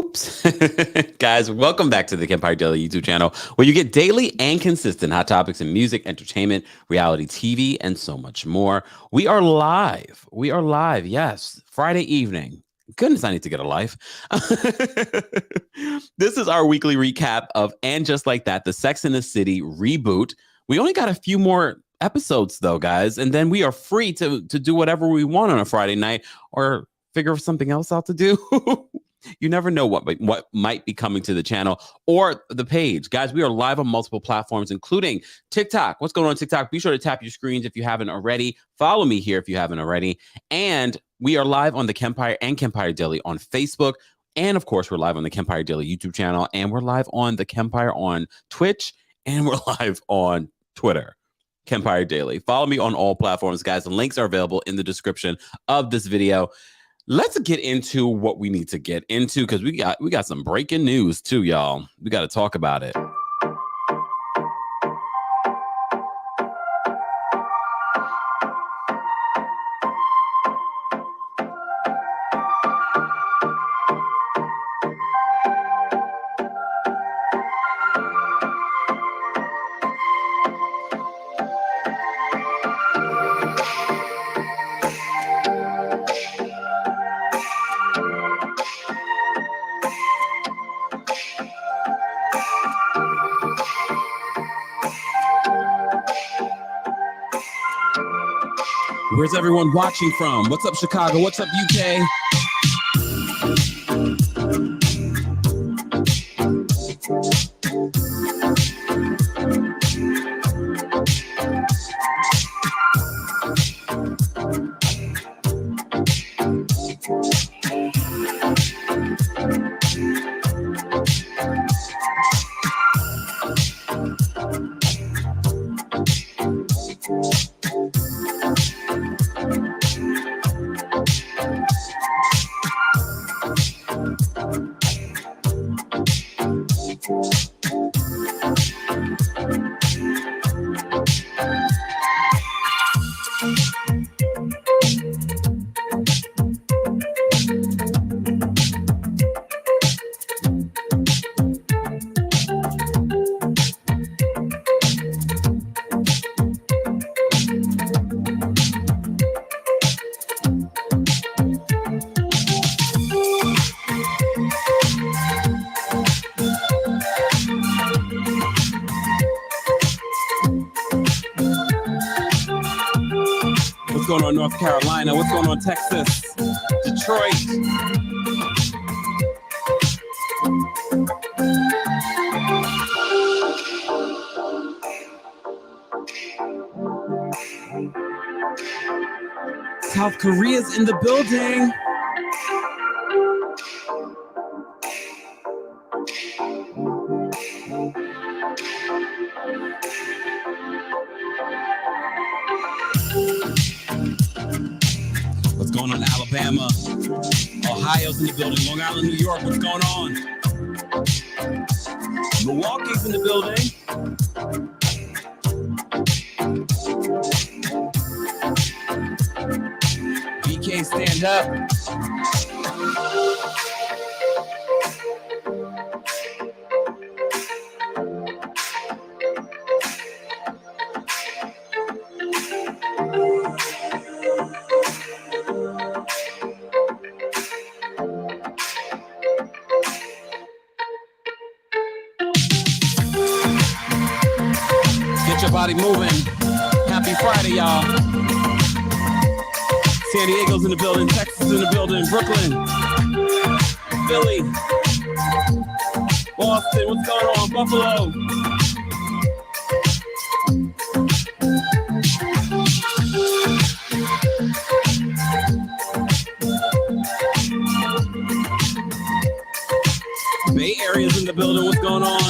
Oops. Guys, welcome back to the Kempire Daily YouTube channel, where you get daily and consistent hot topics in music, entertainment, reality TV, and so much more. We are live. We are live. Yes. Friday evening. Goodness, I need to get a life. This is our weekly recap of And Just Like That, the Sex and the City reboot. We only got a few more episodes, though, guys, and then we are free to do whatever we want on a Friday night or figure something else out to do. You never know what might be coming to the channel or the page. Guys, we are live on multiple platforms, including TikTok. What's going on TikTok? Be sure to tap your screens if you haven't already. Follow me here if you haven't already. And we are live on the Kempire and Kempire Daily on Facebook. And of course, we're live on the Kempire Daily YouTube channel. And we're live on the Kempire on Twitch. And we're live on Twitter. Kempire Daily. Follow me on all platforms, guys. The links are available in the description of this video. Let's get into what we need to get into, because we got some breaking news too, y'all. We got to talk about it. Where's everyone watching from? What's up, Chicago? What's up, UK? What's going on North Carolina? What's going on Texas? Detroit? South Korea's in the building. What's going on Alabama? Ohio's in the building. Long Island, New York. What's going on? Milwaukee's in the building. BK, stand up. Get your body moving. Happy Friday, y'all. San Diego's in the building. Texas in the building. Brooklyn. Philly. Boston. What's going on? Buffalo. Bay Area's in the building. What's going on?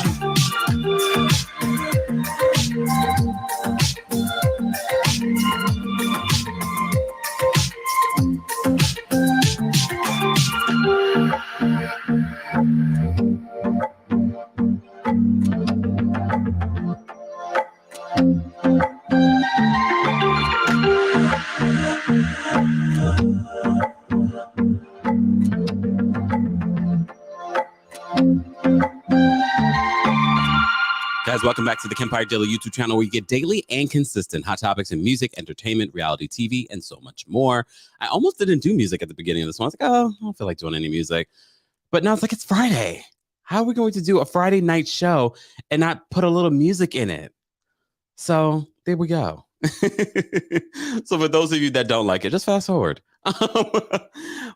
Guys, welcome back to the Kempire Daily YouTube channel where you get daily and consistent hot topics in music, entertainment, reality TV, and so much more. I almost didn't do music at the beginning of this one. I was like, oh, I don't feel like doing any music. But now it's like, it's Friday. How are we going to do a Friday night show and not put a little music in it? So there we go. So for those of you that don't like it, just fast forward.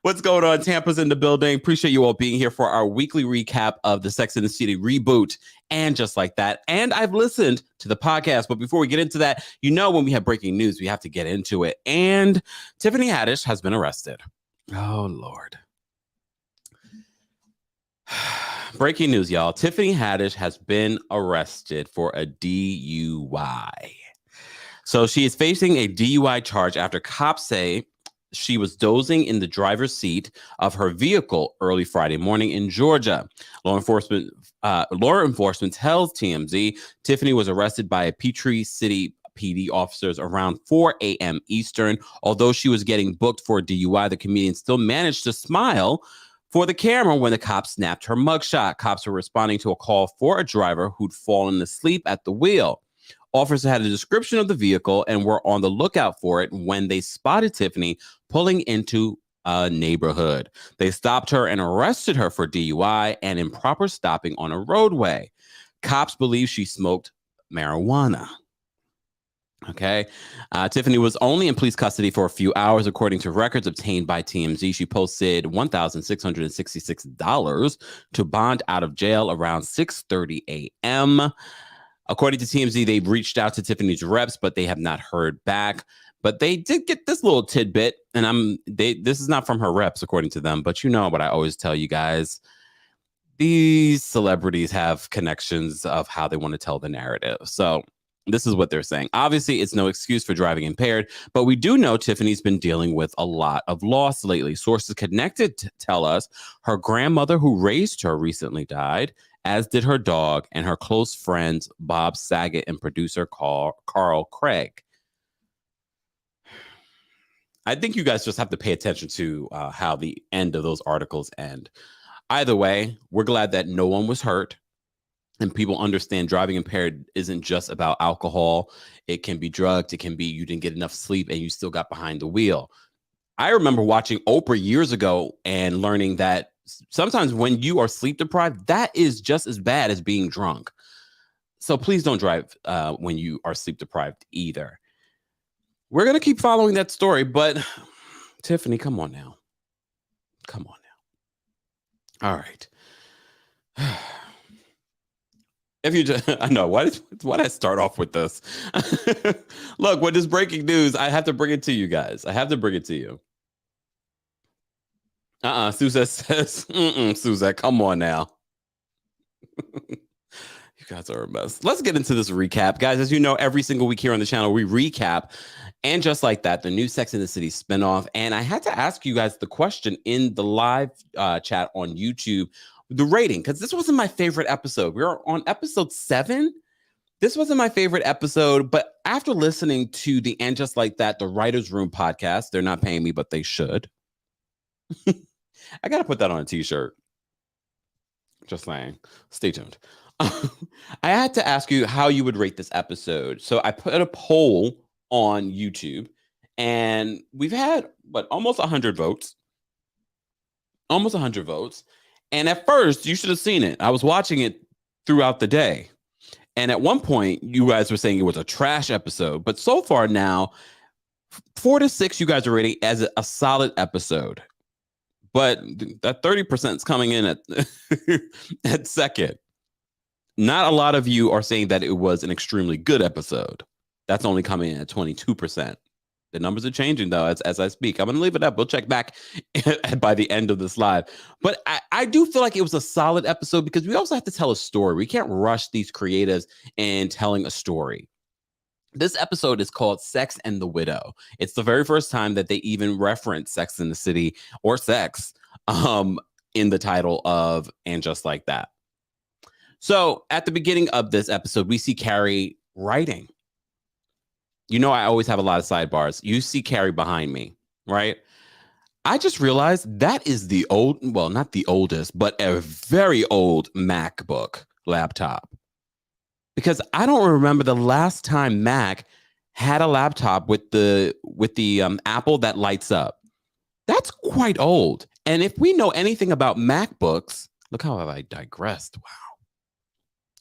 What's going on? Tampa's in the building. Appreciate you all being here for our weekly recap of the Sex and the City reboot and Just Like That. And I've listened to the podcast, but before we get into that, you know, when we have breaking news, we have to get into it. And Tiffany Haddish has been arrested. Oh, Lord. Breaking news, y'all. Tiffany Haddish has been arrested for a DUI. So she is facing a DUI charge after cops say she was dozing in the driver's seat of her vehicle early Friday morning in Georgia. Law enforcement tells TMZ Tiffany was arrested by Peachtree City PD officers around 4 a.m. Eastern. Although she was getting booked for a DUI, the comedian still managed to smile for the camera when the cops snapped her mugshot. Cops were responding to a call for a driver who'd fallen asleep at the wheel. Officers had a description of the vehicle and were on the lookout for it when they spotted Tiffany pulling into a neighborhood. They stopped her and arrested her for DUI and improper stopping on a roadway. Cops believe she smoked marijuana. Okay. Tiffany was only in police custody for a few hours, according to records obtained by TMZ. She posted $1,666 to bond out of jail around 6:30 a.m. According to TMZ, they've reached out to Tiffany's reps, but they have not heard back. But they did get this little tidbit, and this is not from her reps, according to them. But you know what I always tell you guys. These celebrities have connections of how they want to tell the narrative. So this is what they're saying. Obviously, it's no excuse for driving impaired, but we do know Tiffany's been dealing with a lot of loss lately. Sources connected tell us her grandmother who raised her recently died, as did her dog and her close friends, Bob Saget and producer Carl Craig. I think you guys just have to pay attention to how the end of those articles end. Either way, we're glad that no one was hurt. And people understand driving impaired isn't just about alcohol. It can be drugs. It can be you didn't get enough sleep and you still got behind the wheel. I remember watching Oprah years ago and learning that sometimes when you are sleep deprived, that is just as bad as being drunk. So please don't drive when you are sleep deprived either. We're going to keep following that story, but Tiffany, come on now. Come on now. All right. If you just, I know, why did I start off with this? Look, with this breaking news, I have to bring it to you guys. I have to bring it to you. Suzette says, Suzette, come on now. You guys are a mess. Let's get into this recap. Guys, as you know, every single week here on the channel, we recap And Just Like That, the new Sex and the City spinoff. And I had to ask you guys the question in the live chat on YouTube, the rating, because this wasn't my favorite episode. We were on episode 7. This wasn't my favorite episode, but after listening to the And Just Like That, the Writer's Room podcast, they're not paying me, but they should. I got to put that on a t-shirt. Just saying. Stay tuned. I had to ask you how you would rate this episode. So I put a poll on YouTube and we've had, almost 100 votes. Almost 100 votes. And at first, you should have seen it. I was watching it throughout the day. And at one point, you guys were saying it was a trash episode. But so far now, 4 to 6, you guys are rating as a solid episode. But that 30% is coming in at second. Not a lot of you are saying that it was an extremely good episode. That's only coming in at 22%. The numbers are changing, though, as I speak. I'm going to leave it up. We'll check back by the end of this live. But I do feel like it was a solid episode because we also have to tell a story. We can't rush these creatives in telling a story. This episode is called Sex and the Widow. It's the very first time that they even reference Sex in the City or sex in the title of And Just Like That. So at the beginning of this episode, we see Carrie writing. You know, I always have a lot of sidebars. You see Carrie behind me, right? I just realized that is the old, well, not the oldest, but a very old MacBook laptop. Because I don't remember the last time Mac had a laptop with the Apple that lights up. That's quite old. And if we know anything about MacBooks, look how I digressed. Wow.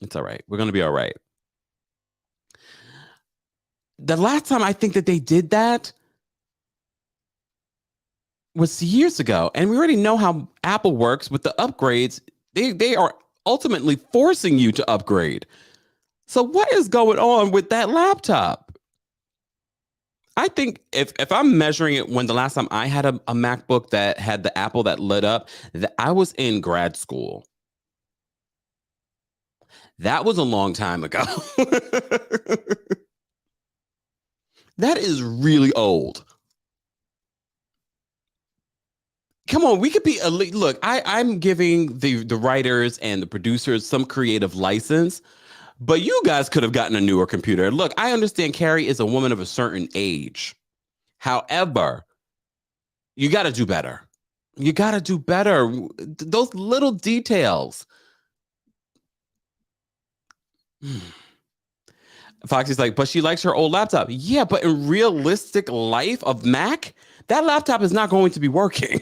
It's all right. We're going to be all right. The last time I think that they did that was years ago. And we already know how Apple works with the upgrades. They are ultimately forcing you to upgrade. So what is going on with that laptop? I think if I'm measuring it, when the last time I had a MacBook that had the Apple that lit up, that I was in grad school. That was a long time ago. That is really old. Come on, we could be elite. Look, I'm giving the writers and the producers some creative license, but you guys could have gotten a newer computer. Look, I understand Carrie is a woman of a certain age. However, you got to do better. You got to do better. Those little details. Foxy's like, but she likes her old laptop. Yeah, but in realistic life of Mac, that laptop is not going to be working.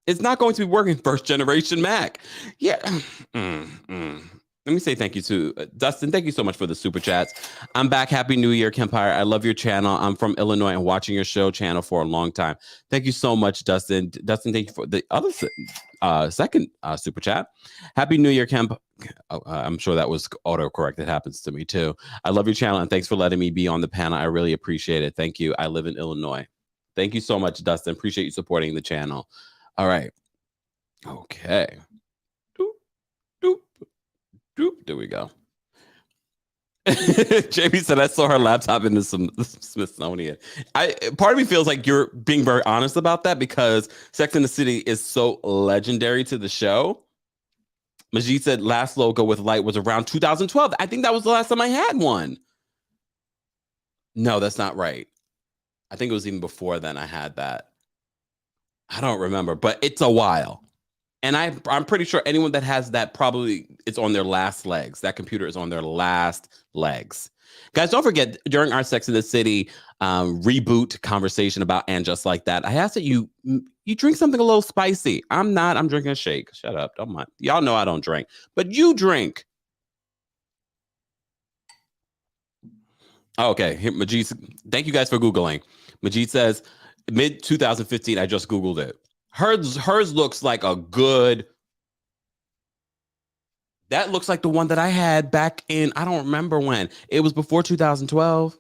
It's not going to be working first generation Mac. Yeah. Let me say thank you to Dustin. Thank you so much for the super chats. I'm back. Happy New Year, Kempire. I love your channel. I'm from Illinois and watching your show channel for a long time. Thank you so much, Dustin. Dustin, thank you for the other second super chat. Happy New Year, Kemp. I'm sure that was autocorrect. It happens to me too. I love your channel and thanks for letting me be on the panel. I really appreciate it. Thank you. I live in Illinois. Thank you so much, Dustin. Appreciate you supporting the channel. All right. Okay. Doop, doop, doop. There we go. Jamie said, I saw her laptop in the Smithsonian. Part of me feels like you're being very honest about that because Sex and the City is so legendary to the show. Majid said last logo with light was around 2012. I think that was the last time I had one. No, that's not right. I think it was even before then I had that. I don't remember, but it's a while. And I'm pretty sure anyone that has that probably it's on their last legs. That computer is on their last legs. Guys, don't forget, during our Sex and the City reboot conversation about And Just Like That, I asked that you drink something a little spicy. I'm drinking a shake. Shut up. Don't mind. Y'all know I don't drink, but you drink. Okay. Here, Majid, thank you guys for Googling. Majid says, mid 2015, I just Googled it. Hers looks like a good. That looks like the one that I had back in, I don't remember when. It was before 2012.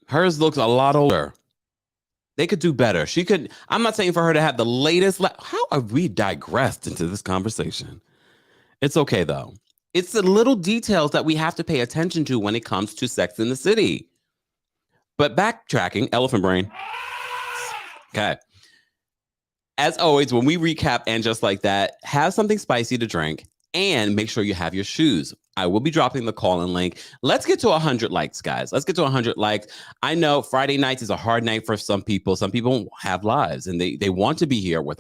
Hers looks a lot older. They could do better. She could. I'm not saying for her to have the latest. How have we digressed into this conversation? It's okay, though. It's the little details that we have to pay attention to when it comes to Sex in the City. But backtracking, elephant brain. Okay. As always, when we recap And Just Like That, have something spicy to drink and make sure you have your shoes. I will be dropping the call-in link. Let's get to 100 likes, guys. Let's get to 100 likes. I know Friday nights is a hard night for some people. Some people have lives and they want to be here with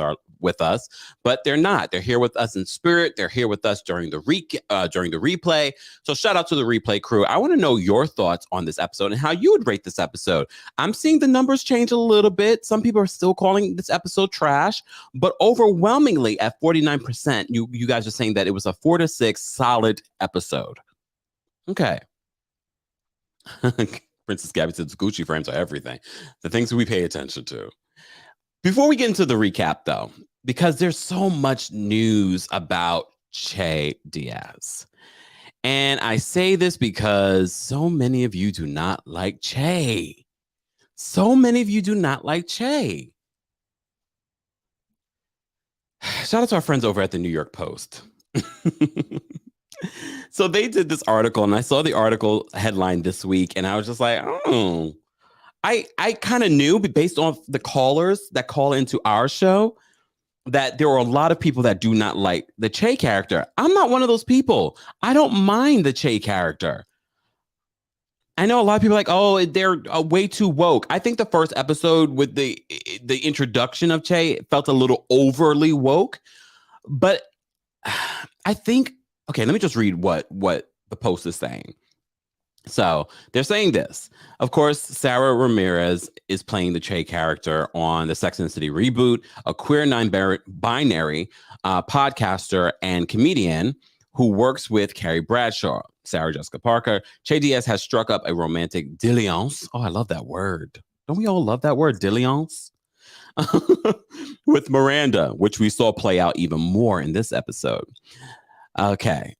us, but they're not. They're here with us in spirit. They're here with us during the replay. So shout out to the replay crew. I want to know your thoughts on this episode and how you would rate this episode. I'm seeing the numbers change a little bit. Some people are still calling this episode trash, but overwhelmingly at 49%, you guys are saying that it was a 4 to 6 solid episode. Okay. Princess Gabby says Gucci frames are everything. The things we pay attention to. Before we get into the recap, though, because there's so much news about Che Diaz. And I say this because so many of you do not like Che. So many of you do not like Che. Shout out to our friends over at the New York Post. So they did this article, and I saw the article headline this week, and I was just like, oh, I kind of knew based on the callers that call into our show that there were a lot of people that do not like the Che character. I'm not one of those people. I don't mind the Che character. I know a lot of people are like, oh, they're way too woke. I think the first episode with the introduction of Che felt a little overly woke, but I think, okay, let me just read what the post is saying. So they're saying this. Of course, Sarah Ramirez is playing the Che character on the Sex and the City reboot, a queer non-binary podcaster and comedian who works with Carrie Bradshaw, Sarah Jessica Parker. Che Diaz has struck up a romantic dalliance. Oh, I love that word. Don't we all love that word, dalliance? With Miranda, which we saw play out even more in this episode. Okay.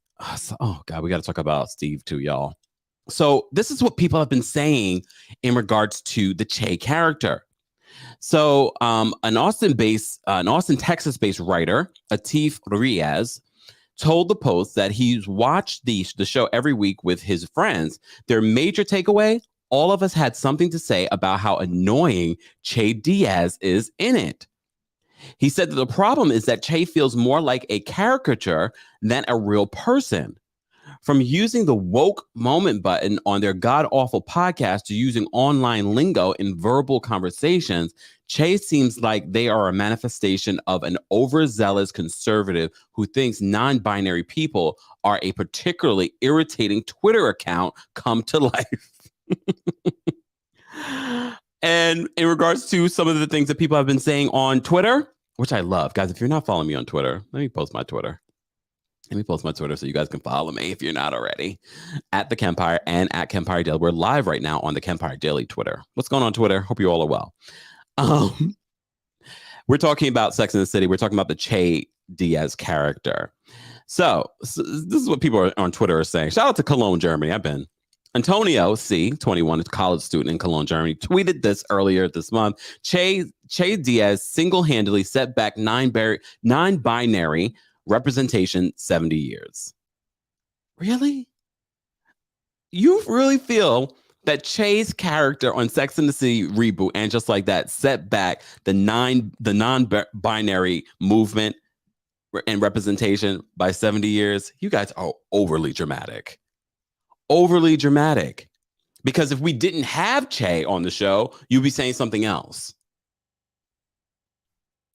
Oh, God, we got to talk about Steve too, y'all. So this is what people have been saying in regards to the Che character. So an Austin, Texas-based writer, Atif Riaz, told the Post that he's watched the show every week with his friends. Their major takeaway, all of us had something to say about how annoying Che Diaz is in it. He said that the problem is that Che feels more like a caricature than a real person. From using the woke moment button on their god-awful podcast to using online lingo in verbal conversations, Che seems like they are a manifestation of an overzealous conservative who thinks non-binary people are a particularly irritating Twitter account come to life. And in regards to some of the things that people have been saying on Twitter, which I love, guys, if you're not following me on Twitter, let me post my Twitter. Let me post my Twitter so you guys can follow me if you're not already. At TheKempire and at Kempire Daily. We're live right now on the Kempire Daily Twitter. What's going on Twitter? Hope you all are well. We're talking about Sex and the City. We're talking about the Che Diaz character. So this is what people on Twitter are saying. Shout out to Cologne, Germany. I've been. Antonio C, 21, a college student in Cologne, Germany, tweeted this earlier this month. Che Diaz single-handedly set back non-binary representation 70 years. Really? You really feel that Che's character on Sex and the City reboot and just like that set back the non-binary movement and representation by 70 years? You guys are overly dramatic. Overly dramatic. Because if we didn't have Che on the show, you'd be saying something else.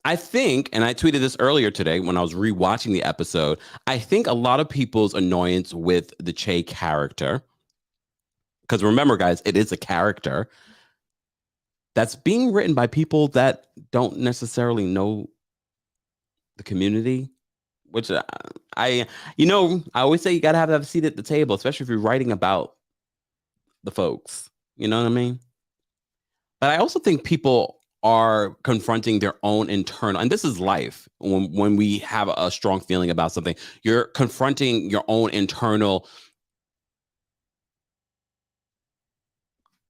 I think, and I tweeted this earlier today when I was rewatching the episode, I think a lot of people's annoyance with the Che character, because remember, guys, it is a character that's being written by people that don't necessarily know the community, which I always say you got to have a seat at the table, especially if you're writing about the folks. You know what I mean? But I also think people are confronting their own internal, and this is life. When we have a strong feeling about something, you're confronting your own internal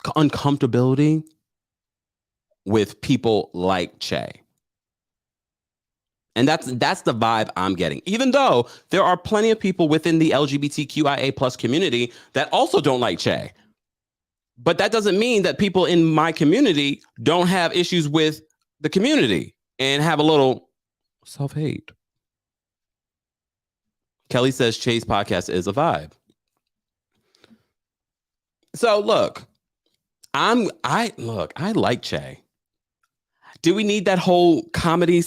uncomfortability with people like Che. And that's the vibe I'm getting, even though there are plenty of people within the LGBTQIA plus community that also don't like Che. But that doesn't mean that people in my community don't have issues with the community and have a little self-hate. Kelly says Che's podcast is a vibe. So look, I like Che. Do we need that whole comedy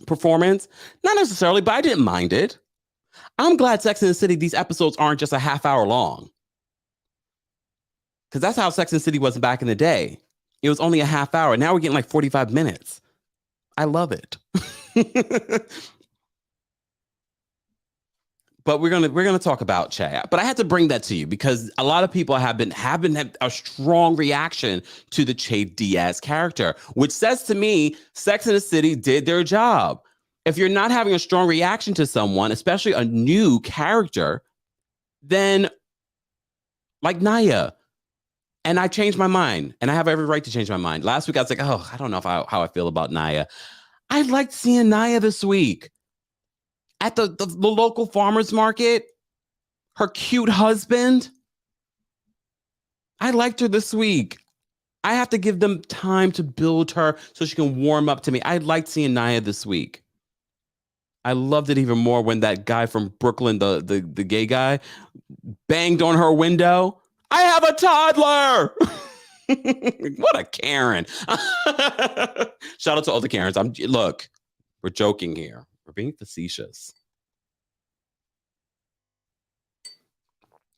performance? Not necessarily, but I didn't mind it. I'm glad Sex and the City, these episodes aren't just a half hour long. Because that's how Sex and the City was back in the day. It was only a half hour. Now we're getting like 45 minutes. I love it. But we're gonna talk about Che. But I had to bring that to you because a lot of people have a strong reaction to the Che Diaz character, which says to me, Sex and the City did their job. If you're not having a strong reaction to someone, especially a new character, then like Naya. And I changed my mind, and I have every right to change my mind. Last week, I was like, oh, I don't know how I feel about Naya. I liked seeing Naya this week at the local farmer's market. Her cute husband. I liked her this week. I have to give them time to build her so she can warm up to me. I liked seeing Naya this week. I loved it even more when that guy from Brooklyn, the gay guy, banged on her window. I have a toddler. What a Karen. Shout out to all the Karens. Look, we're joking here. We're being facetious.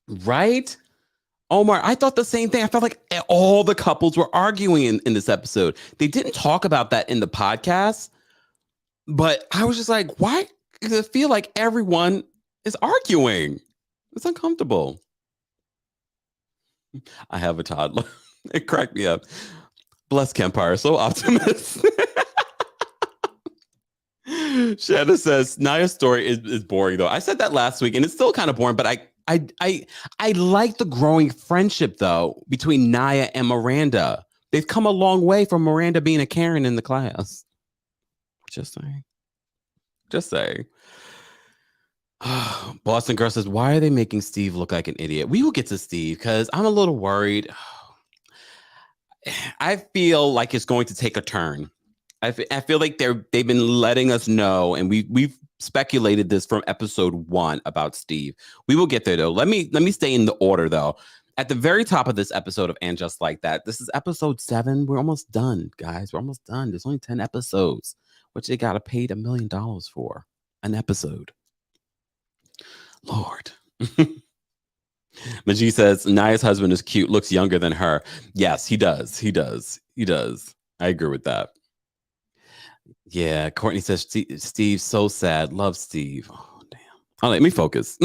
Right? Omar, I thought the same thing. I felt like all the couples were arguing in this episode. They didn't talk about that in the podcast, but I was just like, why does it feel like everyone is arguing? It's uncomfortable. I have a toddler. It cracked me up. Bless Kempire, so optimistic. Shanna says Naya's story is boring though. I said that last week, and it's still kind of boring, but I like the growing friendship though between Naya and Miranda. They've come a long way from Miranda being a Karen in the class. Just saying. Just saying. Boston Girl says, why are they making Steve look like an idiot? We will get to Steve because I'm a little worried. I feel like it's going to take a turn. I feel like they've been letting us know, and we've speculated this from episode 1 about Steve. We will get there though. Let me stay in the order though. At the very top of this episode of And Just Like That, this is episode 7. We're almost done, guys. We're almost done. There's only 10 episodes, which they got paid $1 million for an episode. Lord. Majid says Naya's husband is cute, looks younger than her. Yes, he does. He does. I agree with that. Yeah, Courtney says Steve's so sad. Love Steve. Oh, damn. Oh, let me focus.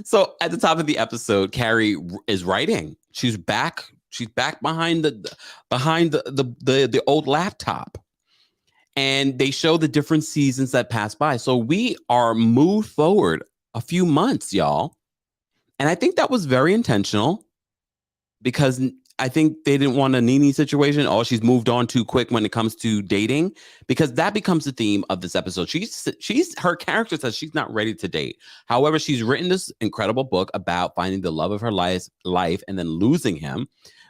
So at the top of the episode, Carrie is writing. She's back. She's back behind the old laptop. And they show the different seasons that pass by. So we are moved forward a few months, y'all. And I think that was very intentional because I think they didn't want a Nene situation. Oh, she's moved on too quick when it comes to dating, because that becomes the theme of this episode. Her character says she's not ready to date. However, she's written this incredible book about finding the love of her life and then losing him.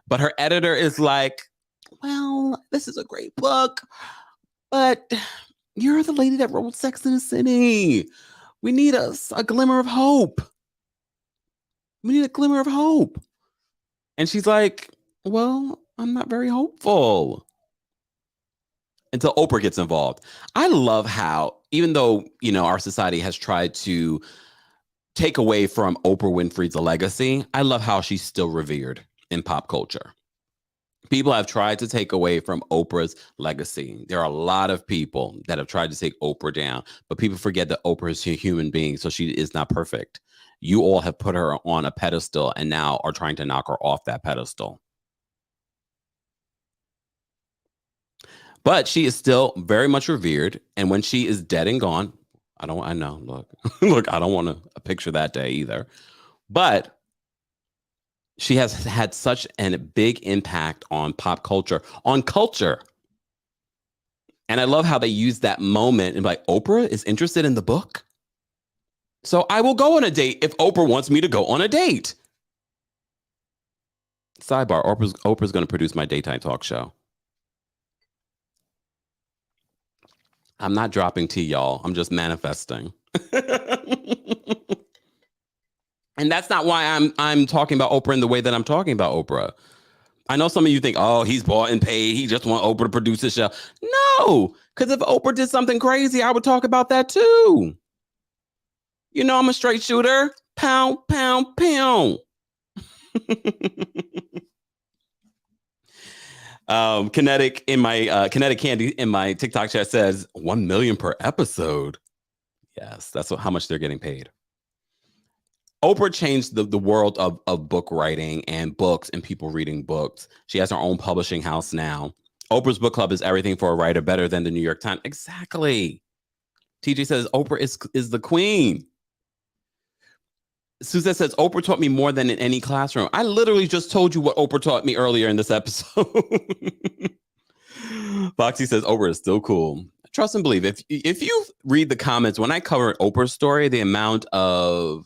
But her editor is like, well, this is a great book, but you're the lady that wrote Sex and the City. We need a glimmer of hope. We need a glimmer of hope. And she's like, well, I'm not very hopeful. Until Oprah gets involved. I love how, even though, our society has tried to take away from Oprah Winfrey's legacy, I love how she's still revered in pop culture. People have tried to take away from Oprah's legacy. There are a lot of people that have tried to take Oprah down, but people forget that Oprah is a human being, so she is not perfect. You all have put her on a pedestal and now are trying to knock her off that pedestal. But she is still very much revered. And when she is dead and gone, I know, look, I don't want to picture that day either. But she has had such a big impact on pop culture, on culture. And I love how they use that moment and like, Oprah is interested in the book. So I will go on a date if Oprah wants me to go on a date. Sidebar, Oprah's going to produce my daytime talk show. I'm not dropping tea, y'all. I'm just manifesting. And that's not why I'm talking about Oprah in the way that I'm talking about Oprah. I know some of you think, oh, he's bought and paid. He just want Oprah to produce his show. No, because if Oprah did something crazy, I would talk about that too. I'm a straight shooter. Pound, pound, pound. Kinetic Candy in my TikTok chat says 1 million per episode. Yes, that's how much they're getting paid. Oprah changed the world of book writing and books and people reading books. She has her own publishing house now. Oprah's book club is everything for a writer, better than the New York Times. Exactly. TJ says Oprah is the queen. Suzette says, Oprah taught me more than in any classroom. I literally just told you what Oprah taught me earlier in this episode. Foxy says, Oprah is still cool. Trust and believe. If you read the comments, when I covered Oprah's story, the amount of...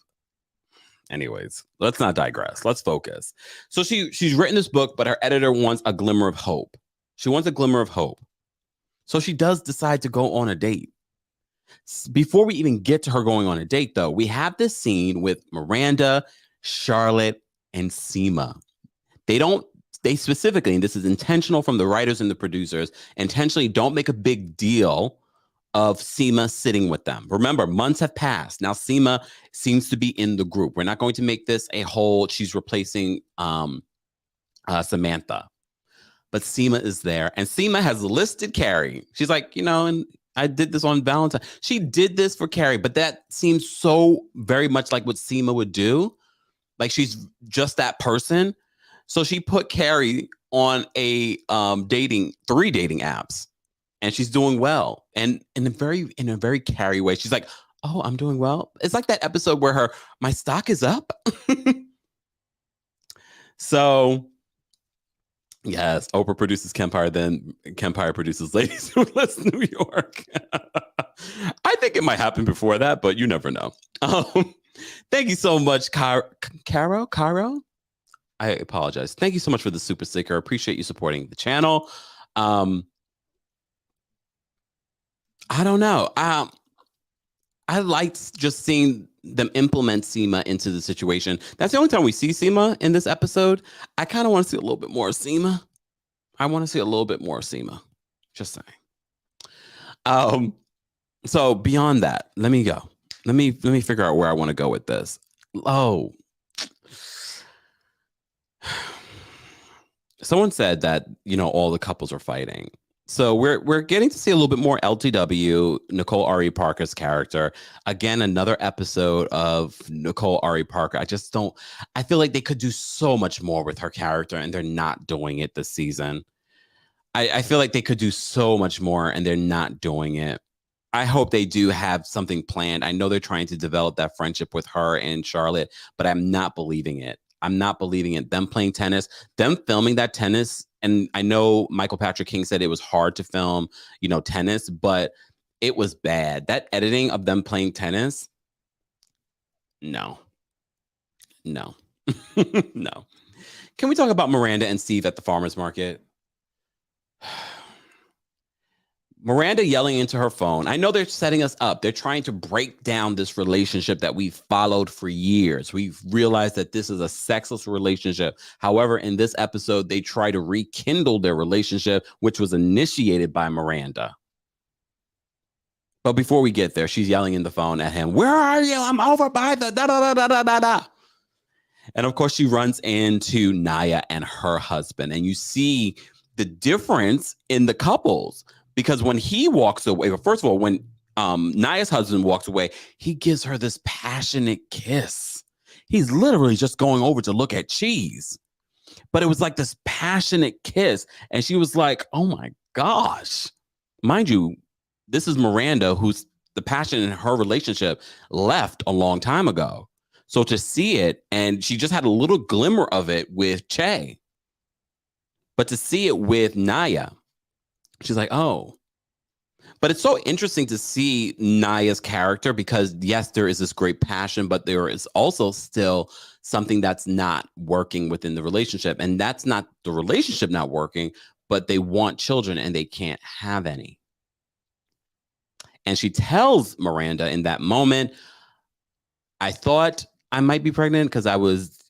Anyways, let's not digress. Let's focus. So she's written this book, but her editor wants a glimmer of hope. She wants a glimmer of hope. So she does decide to go on a date. Before we even get to her going on a date, though, we have this scene with Miranda, Charlotte, and Seema. They specifically, and this is intentional from the writers and the producers, intentionally don't make a big deal of Seema sitting with them. Remember, months have passed. Now Seema seems to be in the group. We're not going to make this a whole, she's replacing Samantha. But Seema is there, and Seema has listed Carrie. She's like, and I did this on Valentine. She did this for Carrie, but that seems so very much like what Seema would do. Like she's just that person. So she put Carrie on a 3 dating apps, and she's doing well. And in a very Carrie way, she's like, "Oh, I'm doing well." It's like that episode where my stock is up. So. Yes, Oprah produces Kempire, then Kempire produces Ladies Who Left New York. I think it might happen before that, but you never know. Thank you so much, Caro. I apologize. Thank you so much for the super sticker. Appreciate you supporting the channel. I don't know. I liked just seeing them implement Seema into the situation. That's the only time we see Seema in this episode. I kind of want to see a little bit more of Seema. Just saying. So beyond that, let me go. Let me figure out where I want to go with this. Oh. Someone said that, all the couples are fighting. So we're getting to see a little bit more LTW, Nicole Ari Parker's character. Again, another episode of Nicole Ari Parker. I feel like they could do so much more with her character, and they're not doing it this season. I feel like they could do so much more, and they're not doing it. I hope they do have something planned. I know they're trying to develop that friendship with her and Charlotte, but I'm not believing it. Them playing tennis, them filming that tennis. And I know Michael Patrick King said it was hard to film, tennis, but it was bad. That editing of them playing tennis. No. No. Can we talk about Miranda and Steve at the farmer's market? Miranda yelling into her phone. I know they're setting us up. They're trying to break down this relationship that we've followed for years. We've realized that this is a sexless relationship. However, in this episode, they try to rekindle their relationship, which was initiated by Miranda. But before we get there, she's yelling in the phone at him. "Where are you? I'm over by the da-da-da-da-da-da." And of course, she runs into Naya and her husband. And you see the difference in the couples. Because when he walks away, first of all, when Naya's husband walks away, he gives her this passionate kiss. He's literally just going over to look at cheese. But it was like this passionate kiss. And she was like, oh my gosh. Mind you, this is Miranda, who's the passion in her relationship left a long time ago. So to see it, and she just had a little glimmer of it with Che. But to see it with Naya, she's like, oh. But it's so interesting to see Naya's character because, yes, there is this great passion, but there is also still something that's not working within the relationship. And that's not the relationship not working, but they want children and they can't have any. And she tells Miranda in that moment, I thought I might be pregnant because I was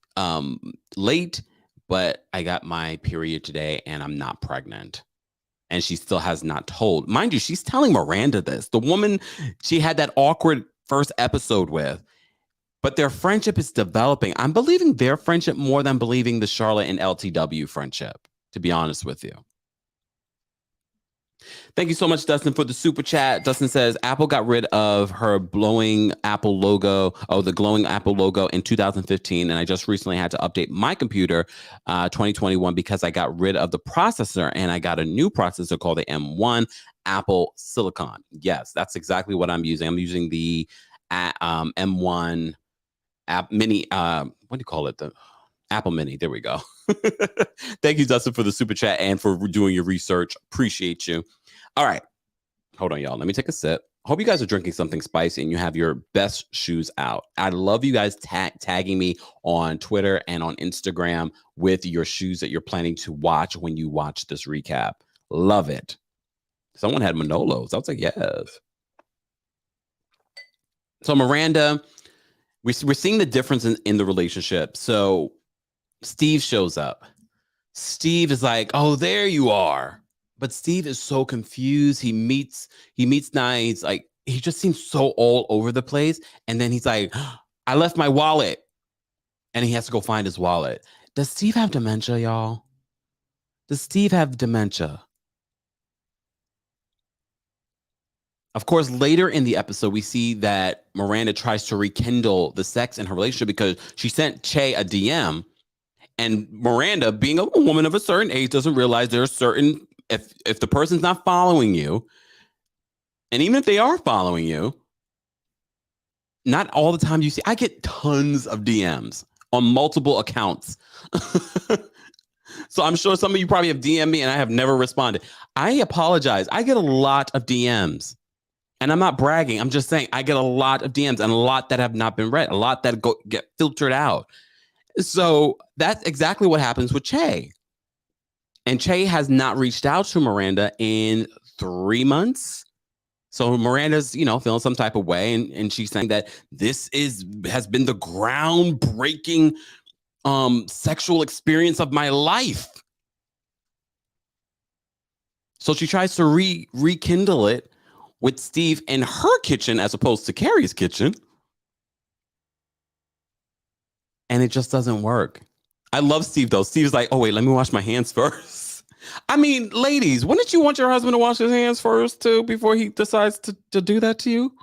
late, but I got my period today and I'm not pregnant. And she still has not told. Mind you, she's telling Miranda this. The woman she had that awkward first episode with. But their friendship is developing. I'm believing their friendship more than believing the Charlotte and LTW friendship, to be honest with you. Thank you so much, Dustin, for the super chat. Dustin says, Apple got rid of her glowing Apple logo, the glowing Apple logo in 2015. And I just recently had to update my computer 2021 because I got rid of the processor and I got a new processor called the M1 Apple Silicon. Yes, that's exactly what I'm using. I'm using the M1 App Mini, what do you call it? The Apple Mini. There we go. Thank you, Dustin, for the super chat and for doing your research. Appreciate you. All right. Hold on, y'all. Let me take a sip. Hope you guys are drinking something spicy and you have your best shoes out. I love you guys tagging me on Twitter and on Instagram with your shoes that you're planning to watch when you watch this recap. Love it. Someone had Manolos. I was like, yes. So Miranda, we're seeing the difference in the relationship. So Steve shows up. Steve is like, oh, there you are. But Steve is so confused. He meets Nia. He's like, he just seems so all over the place. And then he's like, I left my wallet. And he has to go find his wallet. Does Steve have dementia, y'all? Does Steve have dementia? Of course, later in the episode, we see that Miranda tries to rekindle the sex in her relationship because she sent Che a DM. And Miranda, being a woman of a certain age, doesn't realize there's certain, if the person's not following you, and even if they are following you, not all the time you see, I get tons of DMs on multiple accounts. So I'm sure some of you probably have DM'd me and I have never responded. I apologize. I get a lot of DMs. And I'm not bragging. I'm just saying I get a lot of DMs and a lot that have not been read, a lot that get filtered out. So that's exactly what happens with Che. And Che has not reached out to Miranda in 3 months. So Miranda's, feeling some type of way. And she's saying that this has been the groundbreaking sexual experience of my life. So she tries to rekindle it with Steve in her kitchen as opposed to Carrie's kitchen. And it just doesn't work. I love Steve, though. Steve's like, oh, wait, let me wash my hands first. I mean, ladies, wouldn't you want your husband to wash his hands first, too, before he decides to do that to you?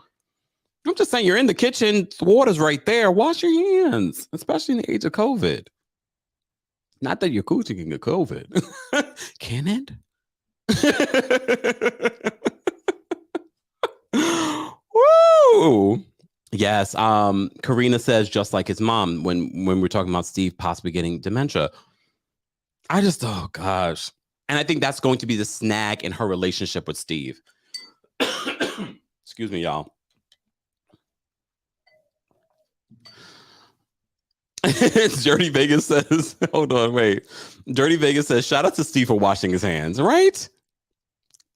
I'm just saying, you're in the kitchen. The water's right there. Wash your hands, especially in the age of COVID. Not that your coochie can get COVID. Can it? Woo! Yes. Karina says just like his mom when we're talking about Steve possibly getting dementia. Oh gosh. And I think that's going to be the snag in her relationship with Steve. Excuse me, y'all. Dirty Vegas says, hold on, wait. Dirty Vegas says, shout out to Steve for washing his hands, right?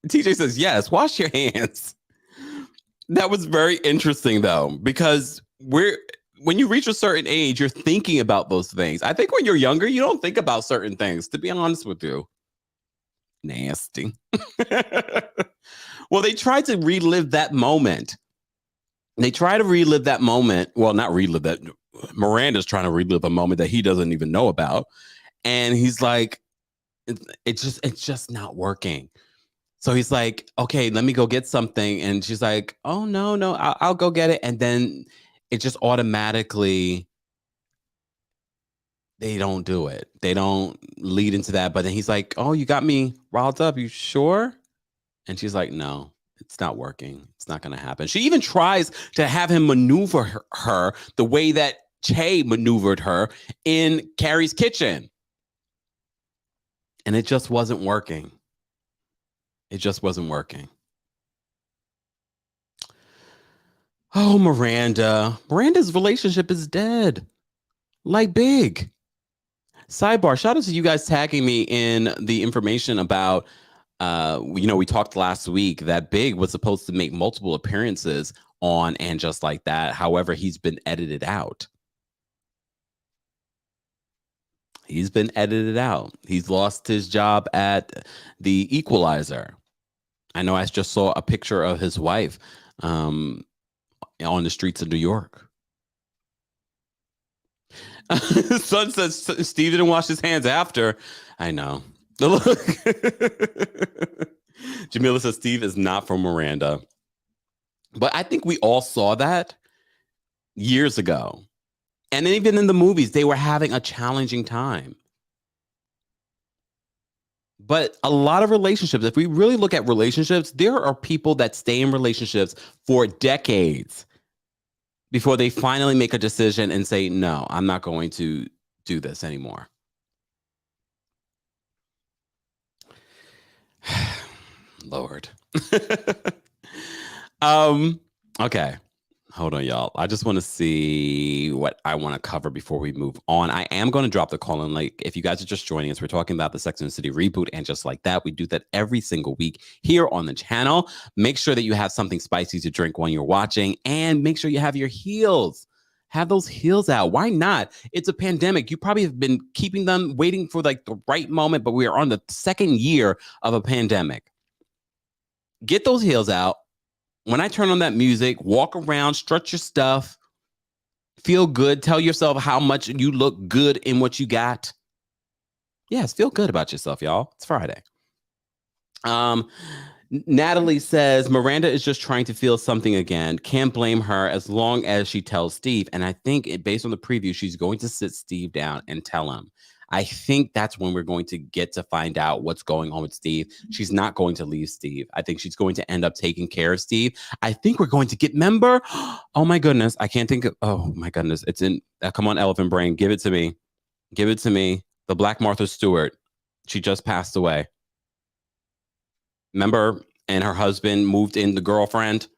TJ says, yes, wash your hands. That was very interesting, though, because when you reach a certain age, you're thinking about those things. I think when you're younger, you don't think about certain things, to be honest with you. Nasty. Well, they tried to relive that moment. Well, not relive that. Miranda's trying to relive a moment that he doesn't even know about. And he's like, it's just not working. So he's like, okay, let me go get something. And she's like, oh, no, I'll go get it. And then it just automatically, they don't do it. They don't lead into that. But then he's like, oh, you got me riled up. You sure? And she's like, no, it's not working. It's not going to happen. She even tries to have him maneuver her the way that Che maneuvered her in Carrie's kitchen. And it just wasn't working. It just wasn't working. Oh, Miranda. Miranda's relationship is dead. Like Big. Sidebar, shout out to you guys tagging me in the information about, we talked last week that Big was supposed to make multiple appearances on And Just Like That. However, he's been edited out. He's been edited out. He's lost his job at the Equalizer. I know I just saw a picture of his wife on the streets of New York. Son says Steve didn't wash his hands after. I know. Look. Jamila says Steve is not from Miranda. But I think we all saw that years ago. And then even in the movies, they were having a challenging time. But a lot of relationships, if we really look at relationships, there are people that stay in relationships for decades before they finally make a decision and say, no, I'm not going to do this anymore. Lord. Okay. Hold on, y'all. I just want to see what I want to cover before we move on. I am going to drop the call-in link. If you guys are just joining us, we're talking about the Sex and the City reboot And Just Like That. We do that every single week here on the channel. Make sure that you have something spicy to drink when you're watching, and make sure you have your heels. Have those heels out. Why not? It's a pandemic. You probably have been keeping them waiting for like the right moment, but we are on the second year of a pandemic. Get those heels out. When I turn on that music, walk around, strut your stuff, feel good, tell yourself how much you look good in what you got. Yes, feel good about yourself, y'all. It's Friday. Natalie says Miranda is just trying to feel something again. Can't blame her as long as she tells Steve. And I think based on the preview, she's going to sit Steve down and tell him. I think that's when we're going to get to find out what's going on with Steve. She's not going to leave Steve. I think she's going to end up taking care of Steve. I think we're going to get, member. Oh my goodness. I can't think of, oh my goodness. It's in, come on, Elephant Brain. Give it to me. Give it to me. The Black Martha Stewart. She just passed away. Remember, and her husband moved in the girlfriend.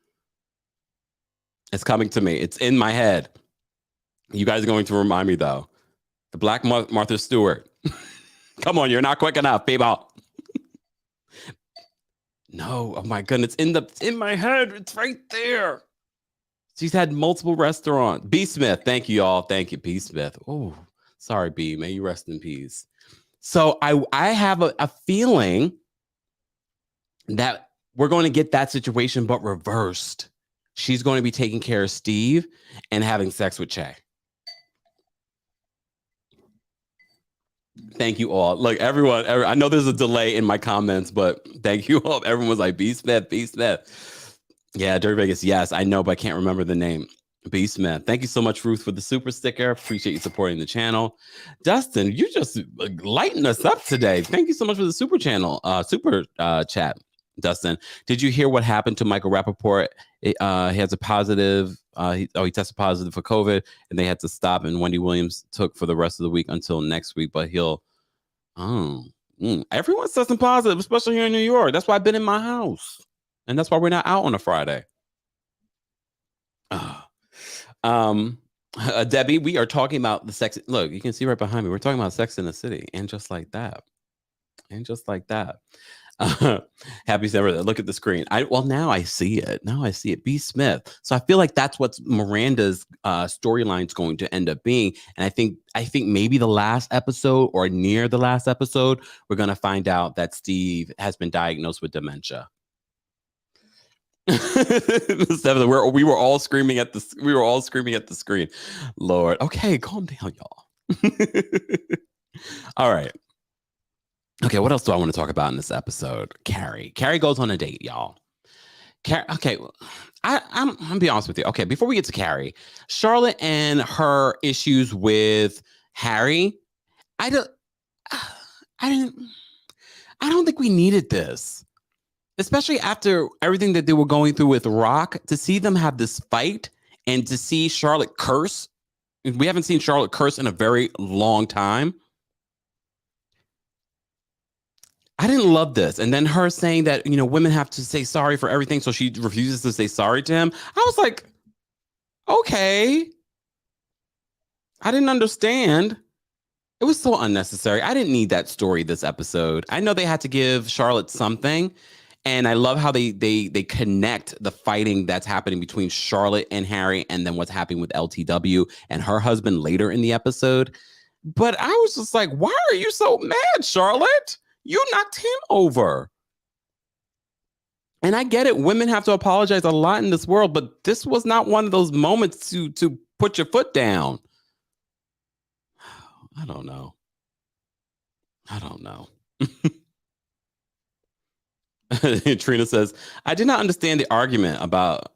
It's coming to me. It's in my head. You guys are going to remind me, though. The Black Martha Stewart. Come on, you're not quick enough, people. No, oh my goodness. In my head. It's right there. She's had multiple restaurants. B. Smith. Thank you, y'all. Thank you, B. Smith. Oh, sorry, B. May you rest in peace. So I have a feeling that we're going to get that situation, but reversed. She's going to be taking care of Steve and having sex with Che. Thank you all. Look, everyone, I know there's a delay in my comments, but thank you all. Everyone was like, B. Smith, B. Smith. Yeah, Dirty Vegas, yes, I know, but I can't remember the name. B. Smith. Thank you so much, Ruth, for the super sticker. Appreciate you supporting the channel. Dustin, you just lighten us up today. Thank you so much for the super chat. Dustin, did you hear what happened to Michael Rappaport? He has a positive, he tested positive for COVID and they had to stop, and Wendy Williams took for the rest of the week until next week, but everyone's testing positive, especially here in New York. That's why I've been in my house. And that's why we're not out on a Friday. Debbie, we are talking about the sex. Look, you can see right behind me. We're talking about Sex in the City, and just like that. And just like that. Happy Saturday. Look at the screen. Now I see it. Now I see it. B. Smith. So I feel like that's what Miranda's storyline is going to end up being. And I think maybe the last episode or near the last episode, we're going to find out that Steve has been diagnosed with dementia. We were all screaming at the screen. Lord. Okay, calm down, y'all. All right. Okay, what else do I want to talk about in this episode? Carrie goes on a date, y'all. Okay, I'm gonna be honest with you. Okay, before we get to Carrie, Charlotte and her issues with Harry, I don't think we needed this, especially after everything that they were going through with Rock. To see them have this fight and to see Charlotte curse, we haven't seen Charlotte curse in a very long time. I didn't love this. And then her saying that, women have to say sorry for everything, so she refuses to say sorry to him. I was like, okay. I didn't understand. It was so unnecessary. I didn't need that story this episode. I know they had to give Charlotte something, and I love how they connect the fighting that's happening between Charlotte and Harry and then what's happening with LTW and her husband later in the episode. But I was just like, why are you so mad, Charlotte? You knocked him over. And I get it. Women have to apologize a lot in this world, but this was not one of those moments to put your foot down. I don't know. Trina says, I did not understand the argument about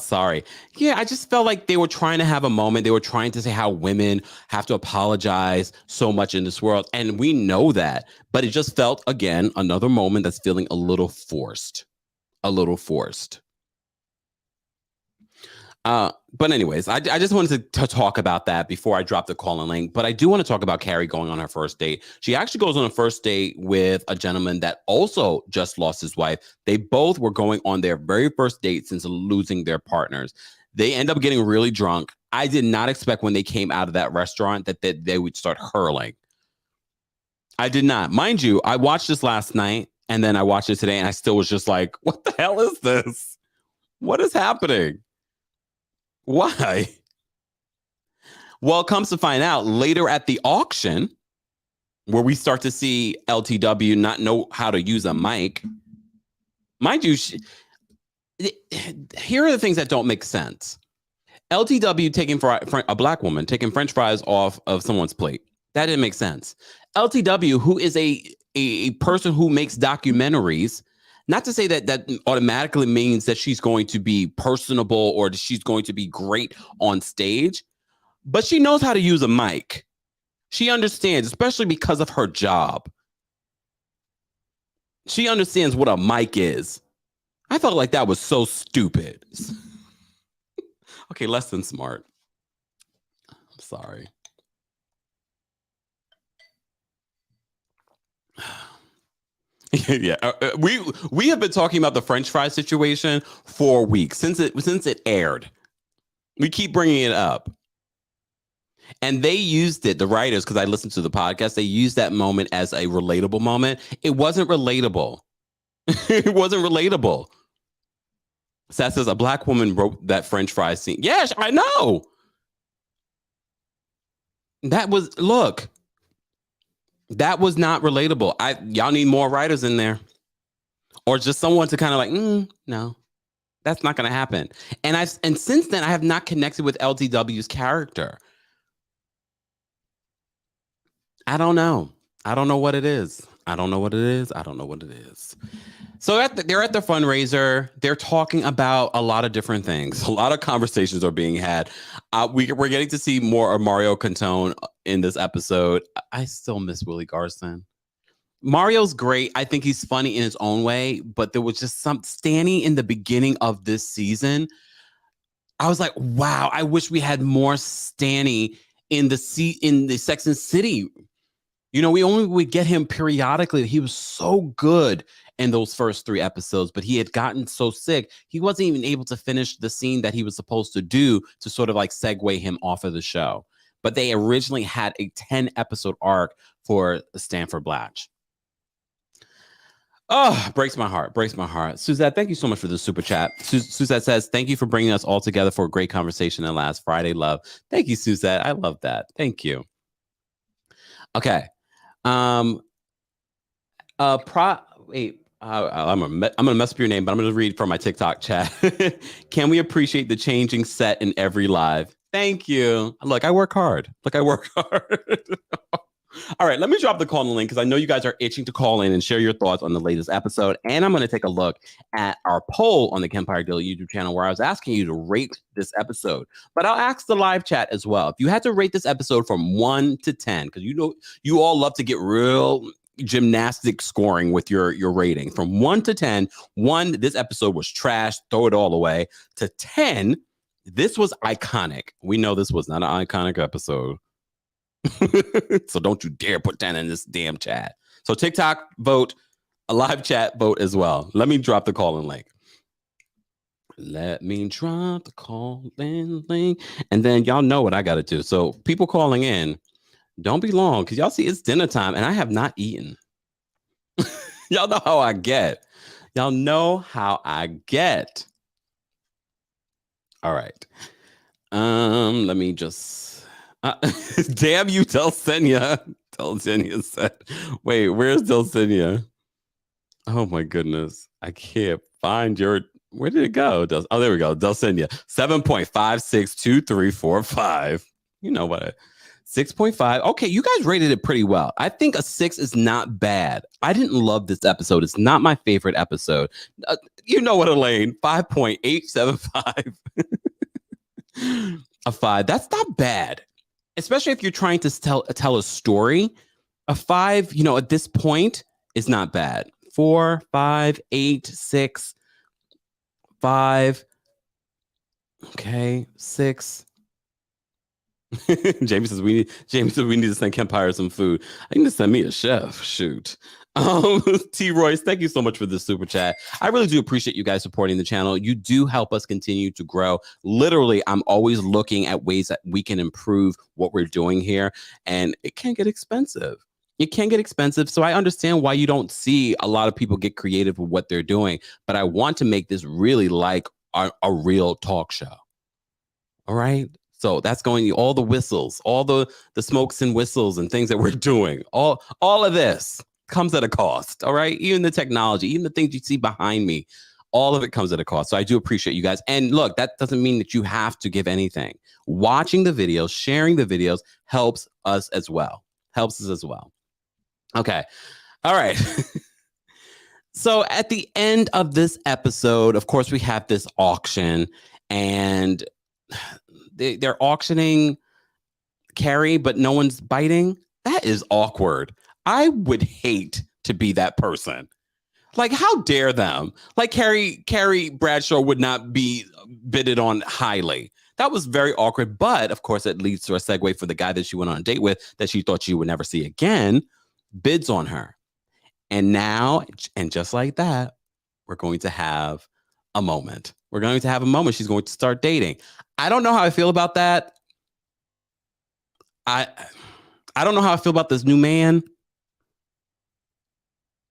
sorry. Yeah, I just felt like they were trying to have a moment. They were trying to say how women have to apologize so much in this world. And we know that. But it just felt, again, another moment that's feeling a little forced. But anyways, I just wanted to talk about that before I drop the call and link. But I do want to talk about Carrie going on her first date. She actually goes on a first date with a gentleman that also just lost his wife. They both were going on their very first date since losing their partners. They end up getting really drunk. I did not expect when they came out of that restaurant that they would start hurling. I did not. Mind you, I watched this last night and then I watched it today and I still was just like, what the hell is this? What is happening? Why? Well, it comes to find out later at the auction, where we start to see LTW not know how to use a mic. Mind you, here are the things that don't make sense. LTW taking a black woman taking French fries off of someone's plate. That didn't make sense. LTW, who is a person who makes documentaries, not to say that automatically means that she's going to be personable or that she's going to be great on stage, but she knows how to use a mic. She understands, especially because of her job. She understands what a mic is. I felt like that was so stupid. Okay, less than smart. I'm sorry. Yeah, we have been talking about the French fry situation for weeks since it aired. We keep bringing it up, and they used it. The writers, because I listened to the podcast, they used that moment as a relatable moment. It wasn't relatable. It wasn't relatable. Seth says a black woman wrote that French fry scene. Yes, I know. That was not relatable. Y'all need more writers in there, or just someone to kind of like, no, that's not going to happen. And since then I have not connected with LTW's character. I don't know. I don't know what it is. I don't know what it is. So they're at the fundraiser. They're talking about a lot of different things. A lot of conversations are being had. We're getting to see more of Mario Cantone in this episode. I still miss Willie Garson. Mario's great. I think he's funny in his own way, but there was just some Stanny in the beginning of this season. I was like, wow, I wish we had more Stanny in the Sex and City. You know, we only would get him periodically. He was so good in those first 3 episodes, but he had gotten so sick, he wasn't even able to finish the scene that he was supposed to do to sort of like segue him off of the show. But they originally had a 10-episode arc for Stanford Blatch. Oh, breaks my heart. Suzette, thank you so much for the super chat. Suzette says, thank you for bringing us all together for a great conversation and last Friday, love. Thank you, Suzette. I love that. Thank you. Okay. I'm gonna mess up your name, but I'm gonna read from my TikTok chat. Can we appreciate the changing set in every live? Thank you. Look, I work hard. All right, let me drop the call in link because I know you guys are itching to call in and share your thoughts on the latest episode. And I'm going to take a look at our poll on the Kempire Daily YouTube channel where I was asking you to rate this episode. But I'll ask the live chat as well. If you had to rate this episode from 1 to 10, because you know you all love to get real gymnastic scoring with your rating. From 1 to 10, 1, this episode was trash, throw it all away, to 10, this was iconic. We know this was not an iconic episode. So don't you dare put 10 in this damn chat. So TikTok vote, a live chat vote as well. Let me drop the call-in link. And then y'all know what I got to do. So people calling in, don't be long because y'all see it's dinner time and I have not eaten. Y'all know how I get. All right. Let me just... damn you, Dulcinea. Dulcinea said, wait, where's Dulcinea? Oh my goodness. I can't find your, where did it go? Oh, there we go. Dulcinea. 7.562345. You know what? 6.5. Okay, you guys rated it pretty well. I think a 6 is not bad. I didn't love this episode. It's not my favorite episode. You know what, Elaine? 5.875. A 5. That's not bad. Especially if you're trying to tell a story. A 5, you know, at this point is not bad. 4, 5, 8, 6, 5. Okay, 6. Jamie says we need to send Kempire some food. I need to send me a chef. Shoot. T. Royce, thank you so much for this super chat. I really do appreciate you guys supporting the channel. You do help us continue to grow. Literally, I'm always looking at ways that we can improve what we're doing here, and it can get expensive. So I understand why you don't see a lot of people get creative with what they're doing, but I want to make this really like a real talk show. All right. So that's going all the whistles, all the smokes and whistles and things that we're doing. All of this comes at a cost. All right. Even the technology, even the things you see behind me, all of it comes at a cost. So I do appreciate you guys. And look, that doesn't mean that you have to give anything. Watching the videos, sharing the videos helps us as well. Helps us as well. Okay. All right. So at the end of this episode, of course, we have this auction, and they're auctioning Carrie, but no one's biting. That is awkward. I would hate to be that person. Like, how dare them? Like, Carrie Bradshaw would not be bidded on highly. That was very awkward. But of course, it leads to a segue for the guy that she went on a date with that she thought she would never see again, bids on her. And now, and just like that, we're going to have a moment. We're going to have a moment. She's going to start dating. I don't know how I feel about that. I don't know how I feel about this new man.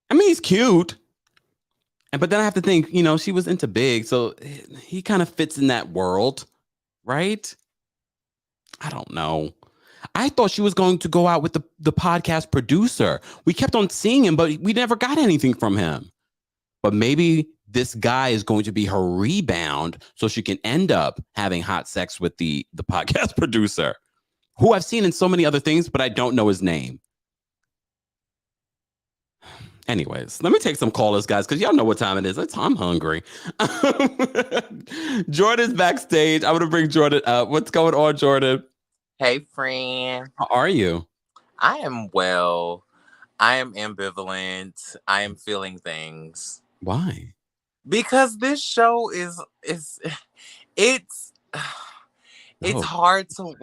I mean, he's cute. But then I have to think, she was into Big, so he kind of fits in that world, right? I don't know. I thought she was going to go out with the podcast producer. We kept on seeing him, but we never got anything from him. But maybe this guy is going to be her rebound so she can end up having hot sex with the podcast producer, who I've seen in so many other things, but I don't know his name. Anyways, let me take some callers, guys, because y'all know what time it is. I'm hungry. Jordan's backstage. I'm going to bring Jordan up. What's going on, Jordan? Hey, friend. How are you? I am well. I am ambivalent. I am feeling things. Why? Because this show it's hard to...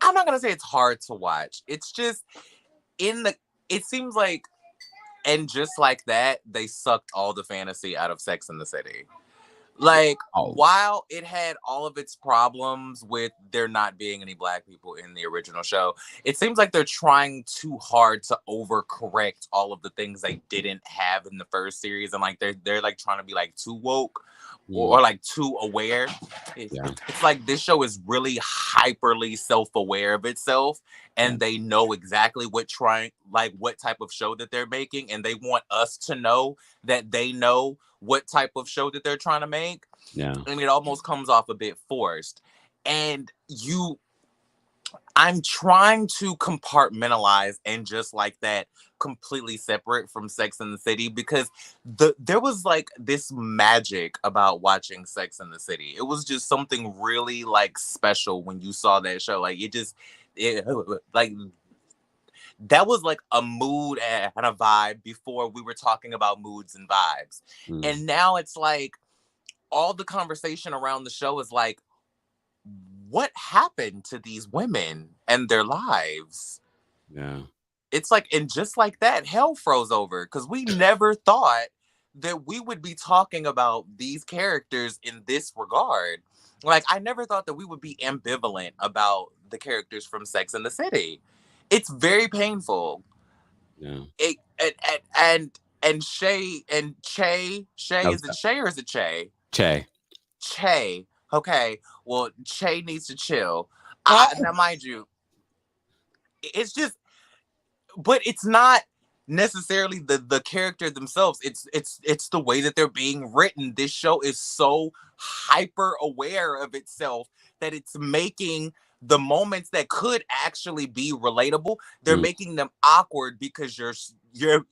I'm not going to say it's hard to watch. It's just it seems like, and just like that, they sucked all the fantasy out of Sex and the City. Like, while it had all of its problems with there not being any Black people in the original show, it seems like they're trying too hard to overcorrect all of the things they didn't have in the first series. And like, they're like trying to be like too woke or like too aware. It's like this show is really hyperly self-aware of itself, and they know exactly what type of show that they're making, and they want us to know that they know what type of show that they're trying to make. Yeah. And it almost comes off a bit forced. And I'm trying to compartmentalize and just like that completely separate from Sex and the City, because there was like this magic about watching Sex and the City. It was just something really like special when you saw that show. Like like that was like a mood and a vibe before we were talking about moods and vibes. And now it's like all the conversation around the show is like, what happened to these women and their lives? Yeah. It's like, and just like that, hell froze over, because we never thought that we would be talking about these characters in this regard. Like, I never thought that we would be ambivalent about the characters from Sex and the City. It's very painful. Yeah. And Che, is it Che or is it Che? Che. Okay. Well, Che needs to chill. Now, mind you, it's just, but it's not necessarily the character themselves. It's the way that they're being written. This show is so hyper aware of itself that it's making the moments that could actually be relatable, they're making them awkward, because you're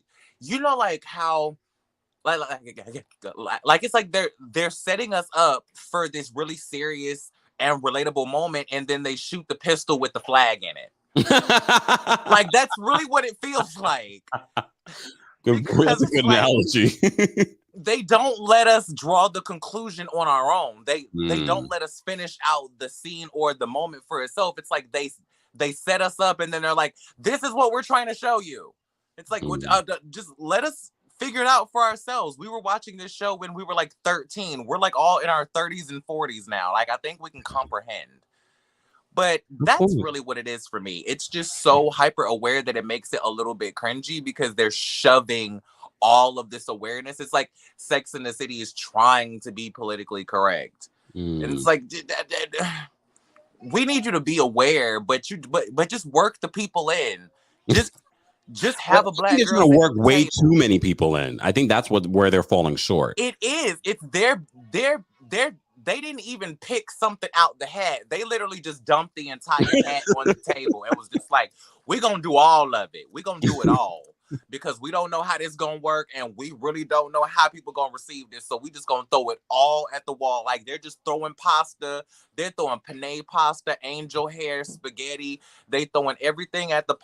like how like it's like they're setting us up for this really serious and relatable moment, and then they shoot the pistol with the flag in it. Like, that's really what it feels like. That's a good analogy. They don't let us draw the conclusion on our own. They don't let us finish out the scene or the moment for itself. It's like they set us up, and then they're like, this is what we're trying to show you. It's like, just let us figure it out for ourselves. We were watching this show when we were like 13. We're like all in our 30s and 40s now. Like, I think we can comprehend. But that's really what it is for me. It's just so hyper aware that it makes it a little bit cringy, because they're shoving all of this awareness. It's like Sex and the City is trying to be politically correct. And it's like, we need you to be aware, but just work the people in. Just have a black girl. It's going to work way too many people in. I think that's where they're falling short. It is. It's they didn't even pick something out the hat. They literally just dumped the entire hat on the table and was just like, we're going to do all of it. We're going to do it all. Because we don't know how this gonna work, and we really don't know how people gonna receive this, so we just gonna throw it all at the wall. Like, they're just throwing pasta, they're throwing penne pasta, angel hair, spaghetti. They throwing everything at the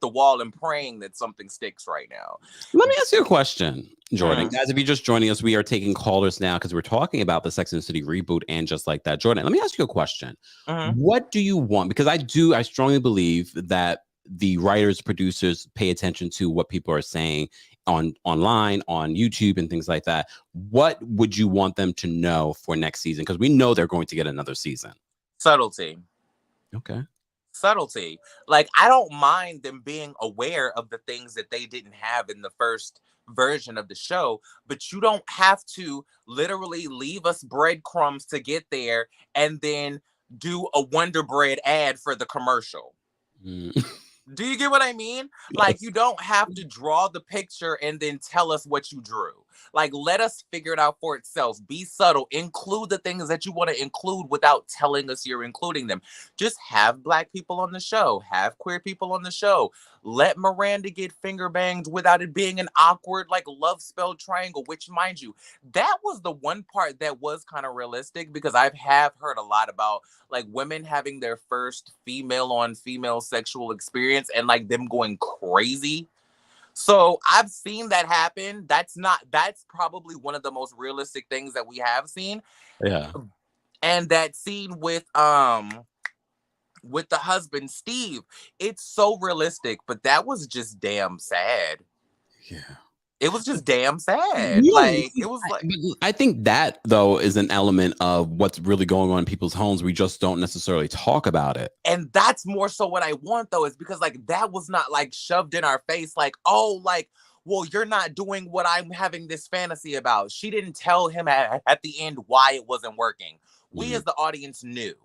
wall and praying that something sticks right now. Let me ask you a question, Jordan. Guys, if you're just joining us, we are taking callers now because we're talking about the Sex and the City reboot and Just Like That. Jordan, let me ask you a question. What do you want? Because I strongly believe that the writers, producers pay attention to what people are saying online, on YouTube and things like that. What would you want them to know for next season? Because we know they're going to get another season. Subtlety. Okay. Subtlety. Like, I don't mind them being aware of the things that they didn't have in the first version of the show, but you don't have to literally leave us breadcrumbs to get there and then do a Wonder Bread ad for the commercial. Do you get what I mean? Yes. Like, you don't have to draw the picture and then tell us what you drew. Like, let us figure it out for itself. Be subtle. Include the things that you want to include without telling us you're including them. Just have black people on the show. Have queer people on the show. Let Miranda get finger banged without it being an awkward, like, love spell triangle, which, mind you, that was the one part that was kind of realistic, because I have heard a lot about, like, women having their first female on female sexual experience and, like, them going crazy. So I've seen that happen. That's probably one of the most realistic things that we have seen. Yeah. And that scene with the husband, Steve, it's so realistic, but that was just damn sad. Yeah. It was just damn sad. Yeah. Like, it was like, I think that, though, is an element of what's really going on in people's homes. We just don't necessarily talk about it. And that's more so what I want, though, is because, like, that was not, like, shoved in our face, like, oh, like, well, you're not doing what I'm having this fantasy about. She didn't tell him at the end why it wasn't working. We as the audience knew,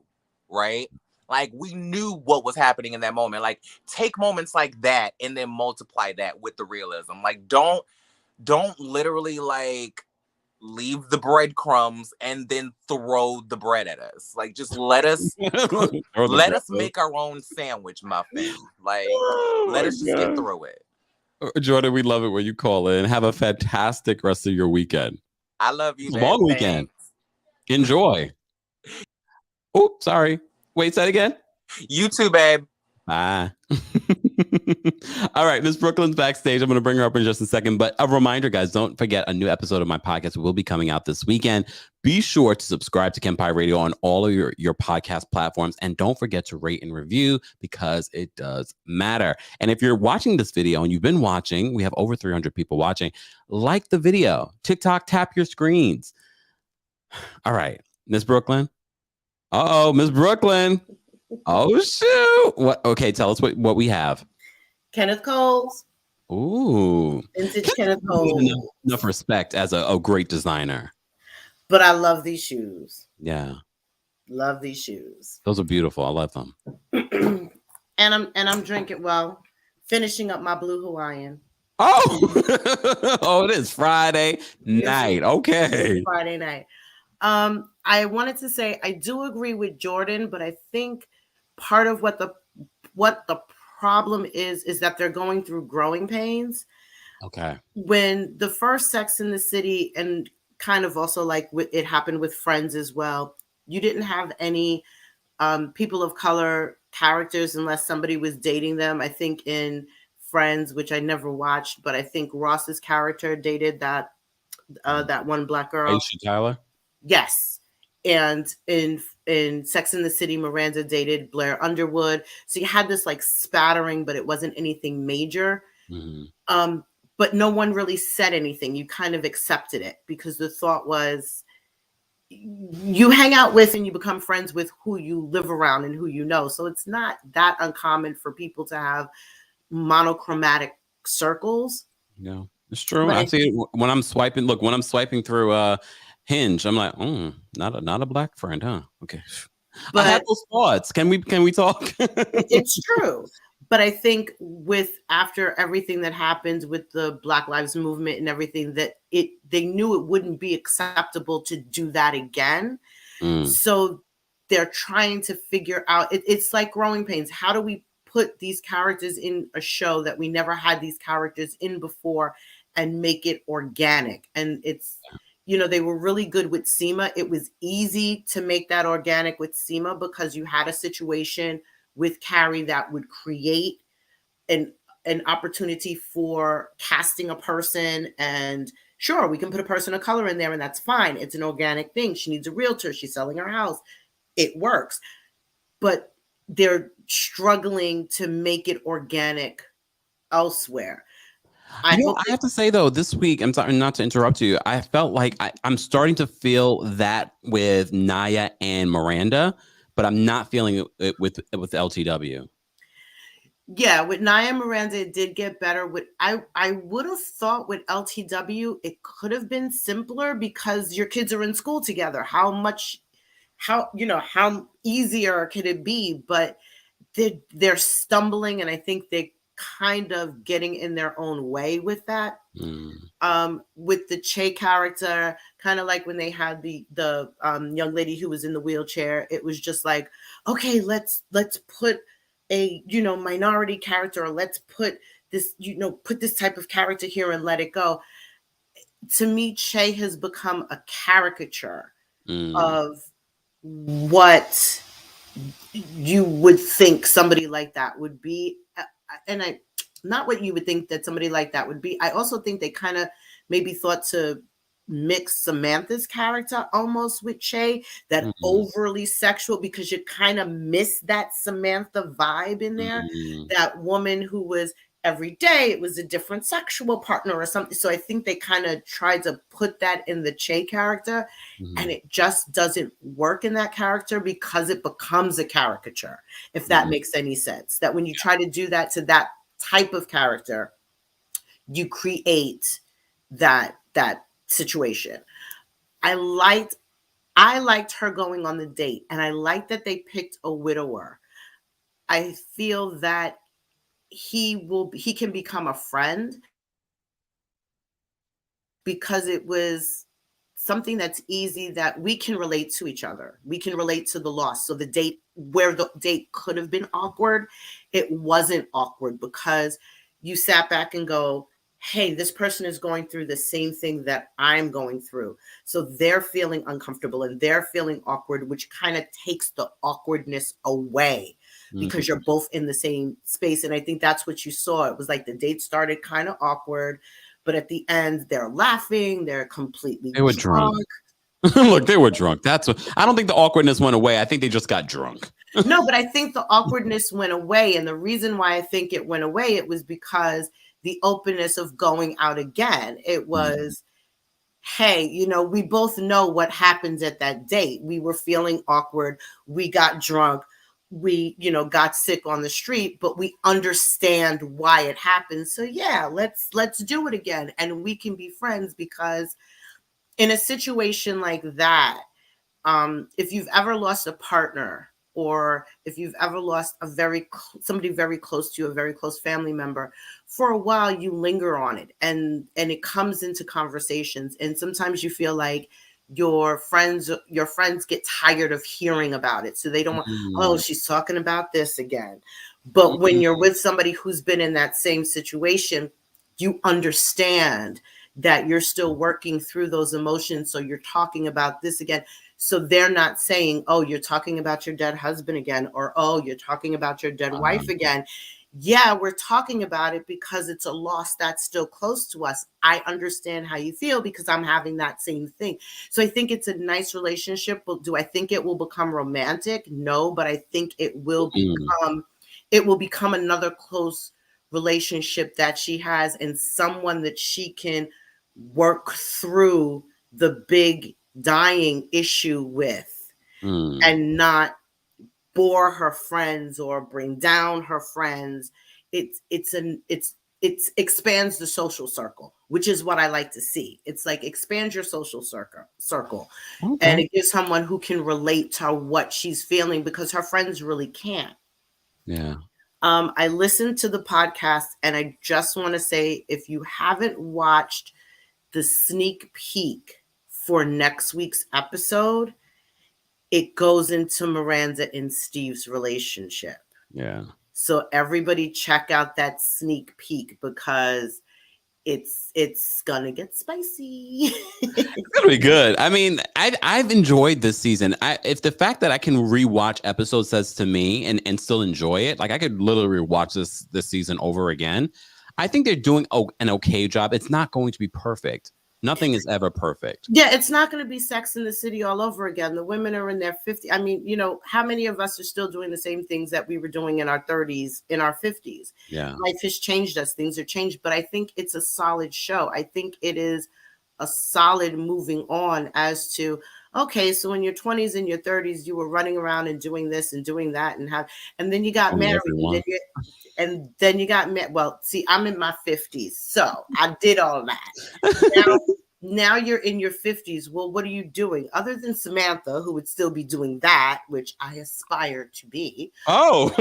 right? Like, we knew what was happening in that moment. Like, take moments like that and then multiply that with the realism. Like, don't literally, like, leave the breadcrumbs and then throw the bread at us. Like, just let us make our own sandwich muffin. Like, let us just get through it. Jordan, we love it when you call in. Have a fantastic rest of your weekend. I love you, man. Long weekend. Enjoy. Oh, sorry. Wait, say that again. You too, babe. Bye. All right, Miss Brooklyn's backstage. I'm going to bring her up in just a second. But a reminder, guys, don't forget, a new episode of my podcast will be coming out this weekend. Be sure to subscribe to Kempire Radio on all of your podcast platforms. And don't forget to rate and review, because it does matter. And if you're watching this video and you've been watching, we have over 300 people watching, like the video. TikTok, tap your screens. All right, Miss Brooklyn. Uh-oh, Miss Brooklyn. Oh, shoot. What? Okay, tell us what we have. Kenneth Coles. Ooh. Vintage Kenneth Coles. Enough respect as a great designer. But I love these shoes. Yeah. Love these shoes. Those are beautiful. I love them. and I'm drinking, finishing up my Blue Hawaiian. Oh. Oh, it is Friday night. Okay. Friday night. I wanted to say I do agree with Jordan, but I think part of what the problem is that they're going through growing pains. Okay. When the first Sex in the City, and kind of also like it happened with Friends as well, you didn't have any people of color characters unless somebody was dating them. I think in Friends, which I never watched, but I think Ross's character dated that one black girl. Aisha Tyler? Yes. And in Sex and the City, Miranda dated Blair Underwood. So you had this like spattering, but it wasn't anything major. Mm-hmm. But no one really said anything. You kind of accepted it because the thought was you hang out with and you become friends with who you live around and who you know. So it's not that uncommon for people to have monochromatic circles. No. It's true. But I see it when I'm swiping. Look, when I'm swiping through Hinge, I'm like, not a black friend, huh? Okay. I had but those thoughts. Can we talk? it's true. But I think after everything that happened with the Black Lives Movement and everything, that they knew it wouldn't be acceptable to do that again. So they're trying to figure out, it's like growing pains. How do we put these characters in a show that we never had these characters in before and make it organic? And it's, they were really good with Seema. It was easy to make that organic with Seema because you had a situation with Carrie that would create an opportunity for casting a person. And sure, we can put a person of color in there and that's fine. It's an organic thing. She needs a realtor. She's selling her house. It works. But they're struggling to make it organic elsewhere. I have to say though, this week, I'm sorry not to interrupt you. I felt like I'm starting to feel that with Naya and Miranda, but I'm not feeling it with LTW. Yeah, with Naya and Miranda, it did get better. I would have thought with LTW, it could have been simpler because your kids are in school together. How easier could it be? But they're stumbling, and I think they kind of getting in their own way with that. With the Che character, kind of like when they had the young lady who was in the wheelchair, it was just like, okay, let's put a minority character, or let's put this put this type of character here and let it go. To me, Che has become a caricature of what you would think somebody like that would be, and not what you would think that somebody like that would be. I also think they kind of maybe thought to mix Samantha's character almost with Che, that overly sexual, because you kind of miss that Samantha vibe in there. That woman who was every day, it was a different sexual partner or something. So I think they kind of tried to put that in the Che character, and it just doesn't work in that character because it becomes a caricature, if that makes any sense. That when you try to do that to that type of character, you create that situation. I liked her going on the date, and I like that they picked a widower. I feel that he can become a friend because it was something that's easy, that we can relate to each other. We can relate to the loss. So the date, where the date could have been awkward, it wasn't awkward because you sat back and go, hey, this person is going through the same thing that I'm going through. So they're feeling uncomfortable and they're feeling awkward, which kind of takes the awkwardness away because you're both in the same space. And I think that's what you saw. It was like the date started kind of awkward, but at the end they're laughing. They're completely drunk. Look, they were drunk. That's what, I don't think the awkwardness went away. I think they just got drunk. No, but I think the awkwardness went away. And the reason why I think it went away, it was because the openness of going out again. It was, hey, we both know what happens at that date. We were feeling awkward. We got drunk. We, got sick on the street, but we understand why it happened. So yeah, let's do it again. And we can be friends, because in a situation like that, if you've ever lost a partner, or if you've ever lost somebody very close to you, a very close family member, for a while you linger on it, and it comes into conversations. And sometimes you feel like your friends get tired of hearing about it. So they don't want, oh, she's talking about this again. But when you're with somebody who's been in that same situation, you understand that you're still working through those emotions. So you're talking about this again. So they're not saying, oh, you're talking about your dead husband again, or, oh, you're talking about your dead wife again. Yeah, we're talking about it because it's a loss that's still close to us. I understand how you feel because I'm having that same thing. So I think it's a nice relationship. But do I think it will become romantic? No, but I think it will become another close relationship that she has, and someone that she can work through the big dying issue with, and not bore her friends or bring down her friends. It's it expands the social circle, which is what I like to see. It's like expand your social circle. Okay. And it gives someone who can relate to what she's feeling, because her friends really can't. Yeah. I listened to the podcast, and I just want to say, if you haven't watched the sneak peek for next week's episode, it goes into Miranda and Steve's relationship. Yeah. So everybody check out that sneak peek, because it's gonna get spicy. It's gonna be good. I mean, I've enjoyed this season. If the fact that I can rewatch episodes says to me and still enjoy it, like I could literally watch this season over again. I think they're doing an okay job. It's not going to be perfect. Nothing is ever perfect. Yeah, it's not going to be Sex in the City all over again. The women are in their 50s. I mean, how many of us are still doing the same things that we were doing in our 30s, in our 50s? Yeah. Life has changed us. Things are changed. But I think it's a solid show. I think it is a solid moving on as to, okay, so in your 20s and your 30s, you were running around and doing this and doing that, and then you got married. And then you got met. Well, see, I'm in my 50s, so I did all that. Now you're in your 50s. Well, what are you doing other than Samantha, who would still be doing that, which I aspire to be? Oh,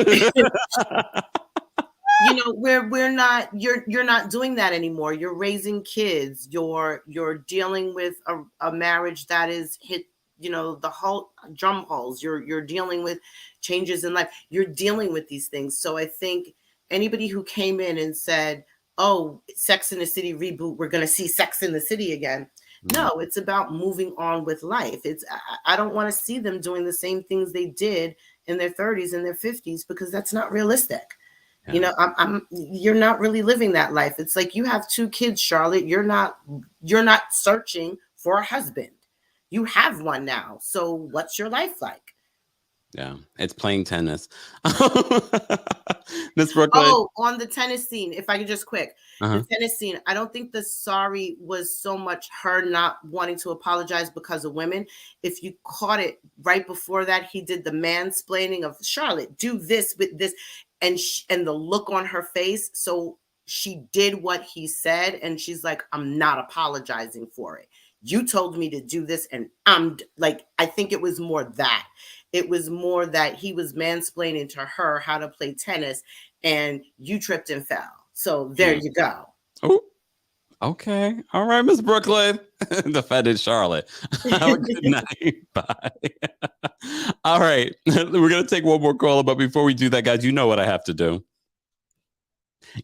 we're not. You're not doing that anymore. You're raising kids. You're dealing with a marriage that is hit. The whole drum holes. You're dealing with changes in life. You're dealing with these things. So I think anybody who came in and said, oh, Sex in the City reboot, we're going to see Sex in the City again. No, it's about moving on with life. I don't want to see them doing the same things they did in their 30s and their 50s, because that's not realistic. Yeah. You're not really living that life. It's like you have 2 kids, Charlotte. You're not searching for a husband. You have one now. So what's your life like? Yeah, it's playing tennis. Miss Brooklyn. Oh, on the tennis scene, if I could just quick. The tennis scene, I don't think the sorry was so much her not wanting to apologize because of women. If you caught it right before that, he did the mansplaining of, Charlotte, do this with this, and the look on her face. So she did what he said, and she's like, I'm not apologizing for it. You told me to do this, and I'm like, I think it was more that. It was more that he was mansplaining to her how to play tennis, and you tripped and fell. So there you go. Oh, okay. All right, Miss Brooklyn. Defended Charlotte. Have a good night. Bye. All right. We're going to take one more caller, but before we do that, guys, you know what I have to do.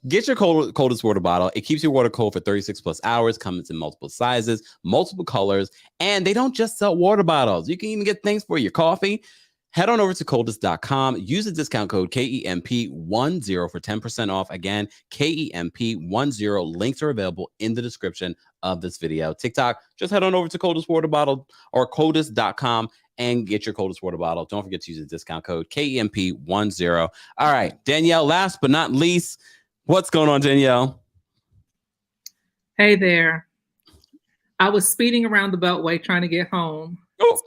Get your coldest water bottle. It keeps your water cold for 36 plus hours, comes in multiple sizes, multiple colors, and they don't just sell water bottles. You can even get things for your coffee. Head on over to coldest.com. Use the discount code KEMP10 for 10% off. Again, KEMP10. Links are available in the description of this video. TikTok, just head on over to Coldest Water Bottle or coldest.com and get your coldest water bottle. Don't forget to use the discount code KEMP10. All right, Danielle, last but not least, what's going on, Danielle? Hey there. I was speeding around the Beltway trying to get home. Oh.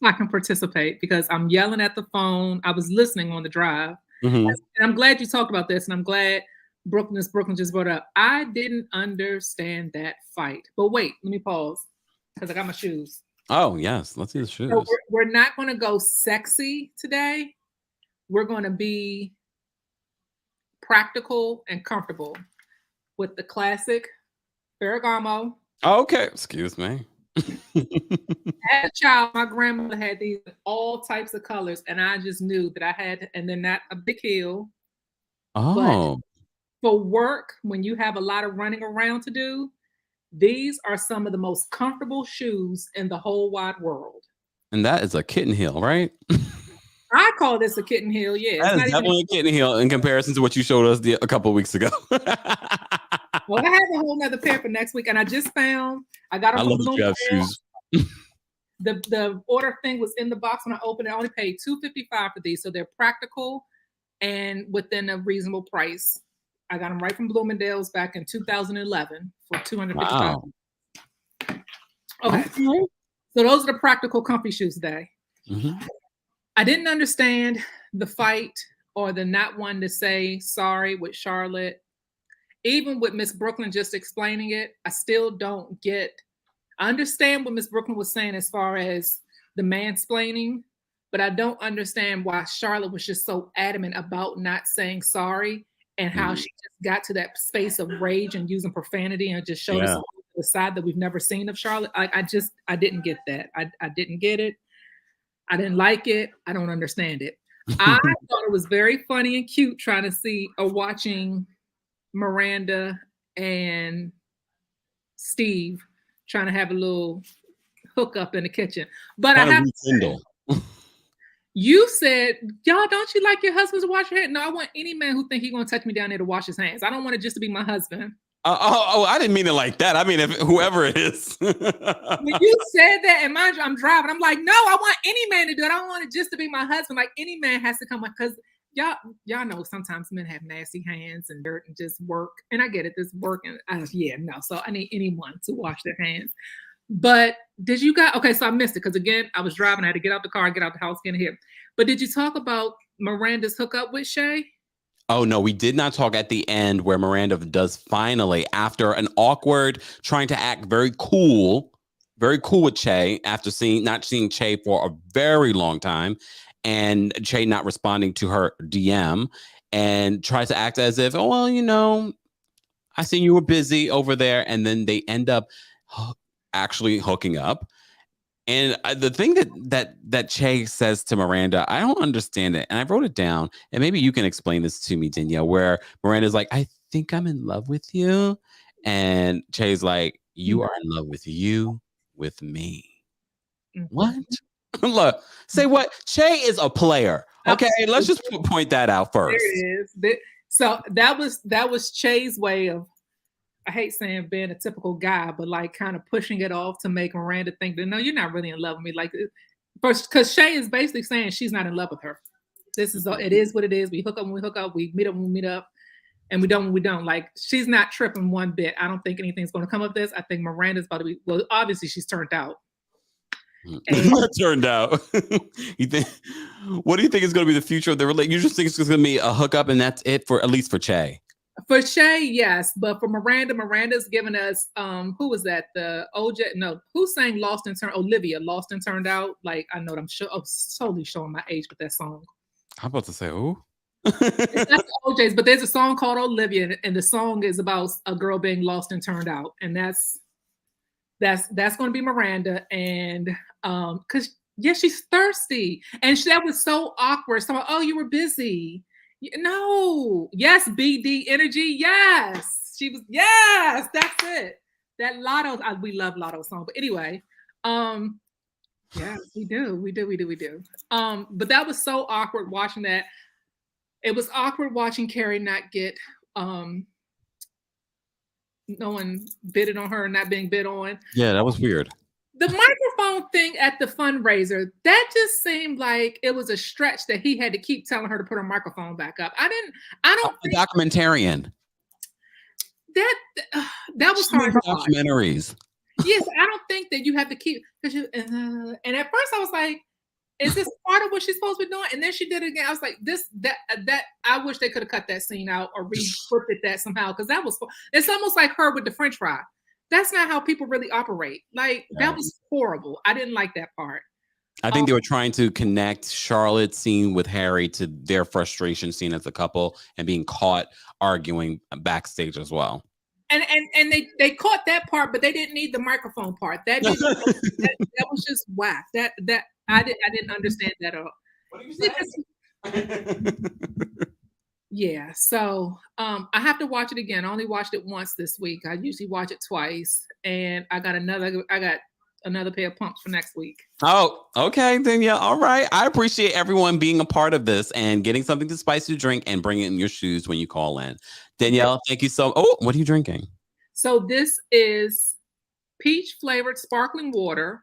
I can participate because I'm yelling at the phone. I was listening on the drive. And I'm glad you talked about this, and I'm glad Brooklyn just brought it up. I didn't understand that fight. But wait, let me pause because I got my shoes. Oh, yes. Let's see the shoes. So we're not going to go sexy today. We're going to be practical and comfortable with the classic Ferragamo. Okay, excuse me. As a child, my grandmother had these all types of colors, and I just knew that I had, and they're not a big heel. Oh. But for work, when you have a lot of running around to do, these are some of the most comfortable shoes in the whole wide world. And that is a kitten heel, right? I call this a kitten heel, yeah. That is definitely a kitten heel in comparison to what you showed us a couple of weeks ago. Well, I have a whole nother pair for next week, and I just found I got them. I love that you have shoes. The order thing was in the box when I opened it. I only paid $2.55 for these, so they're practical and within a reasonable price. I got them right from Bloomingdale's back in 2011 for $255. Wow. Okay, so those are the practical, comfy shoes today. I didn't understand the fight or the not one to say sorry with Charlotte. even with Miss Brooklyn just explaining it, I still don't get. I understand what Miss Brooklyn was saying as far as the mansplaining, but I don't understand why Charlotte was just so adamant about not saying sorry, and how she just got to that space of rage and using profanity and just showed us the side that we've never seen of Charlotte. I didn't get that. I didn't get it. I didn't like it. I don't understand it. I thought it was very funny and cute trying to see or watching Miranda and Steve trying to have a little hookup in the kitchen. But I have to say, you said, y'all, don't you like your husband to wash your hands? No, I want any man who think he's going to touch me down there to wash his hands. I don't want it just to be my husband. I didn't mean it like that. I mean, if whoever it is. When you said that, and mind you, I'm driving. I'm like, no, I want any man to do it. I don't want it just to be my husband. Like, any man has to come up, because y'all know sometimes men have nasty hands and dirt and just work. And I get it, this work. And so I need anyone to wash their hands. But did you guys, okay, so I missed it because again, I was driving, I had to get out the car, get out the house, get in here. But did you talk about Miranda's hookup with Che? Oh, no, we did not talk at the end where Miranda does finally, after an awkward, trying to act very cool with Che, after not seeing Che for a very long time, and Che not responding to her DM, and tries to act as if, oh, well, you know, I seen you were busy over there. And then they end up actually hooking up. And the thing that Che says to Miranda, I don't understand it. And I wrote it down. And maybe you can explain this to me, Danielle, where Miranda's like, I think I'm in love with you. And Che's like, you are in love with you, with me. What? Look, say what? Che is a player. Okay, let's just point that out first. There it is. So that was Che's way of, I hate saying being a typical guy, but like kind of pushing it off to make Miranda think that, no, you're not really in love with me. Like, first, because Che is basically saying she's not in love with her. It is what it is. We hook up when we hook up. We meet up when we meet up. And we don't when we don't. Like, she's not tripping one bit. I don't think anything's going to come of this. I think Miranda's about to be, well, obviously she's turned out. Turned out. What do you think is going to be the future of the relationship? You just think it's going to be a hookup and that's it, for at least for Che? For Che, yes, but for Miranda's giving us who was that? The OJ? No, who sang "Lost and Turned"? Olivia, "Lost and Turned Out." Like, I know I'm totally showing my age with that song. I'm about to say who? That's the OJ's, but there's a song called Olivia, and the song is about a girl being lost and turned out, and that's going to be Miranda, and because she's thirsty, and that was so awkward. So, oh, you were busy. No, yes, BD energy, yes, she was, yes, that's it. That Lotto, we love Lotto song, but anyway, yeah, we do. But that was so awkward watching that. It was awkward watching Carrie not get no one bidded on her and not being bid on. Yeah, that was weird. The microphone thing at the fundraiser, that just seemed like it was a stretch that he had to keep telling her to put her microphone back up. I don't think documentarian. That was hard. Documentaries. Yes, I don't think that you have to keep, and at first I was like, is this part of what she's supposed to be doing? And then she did it again. I was like, that I wish they could have cut that scene out or re-scripted that somehow, because it's almost like her with the French fry. That's not how people really operate. Like, that was horrible. I didn't like that part. I think they were trying to connect Charlotte's scene with Harry to their frustration scene as a couple and being caught arguing backstage as well. And they caught that part, but they didn't need the microphone part. That was just whack. That I didn't understand that at all. What are you saying? Yeah, so I have to watch it again. I only watched it once this week. I usually watch it twice, and I got another pair of pumps for next week. Oh, okay, then yeah, all right. I appreciate everyone being a part of this and getting something to spice your drink and bring it in your shoes when you call in. Danielle, thank you so. Oh, what are you drinking? So this is peach flavored sparkling water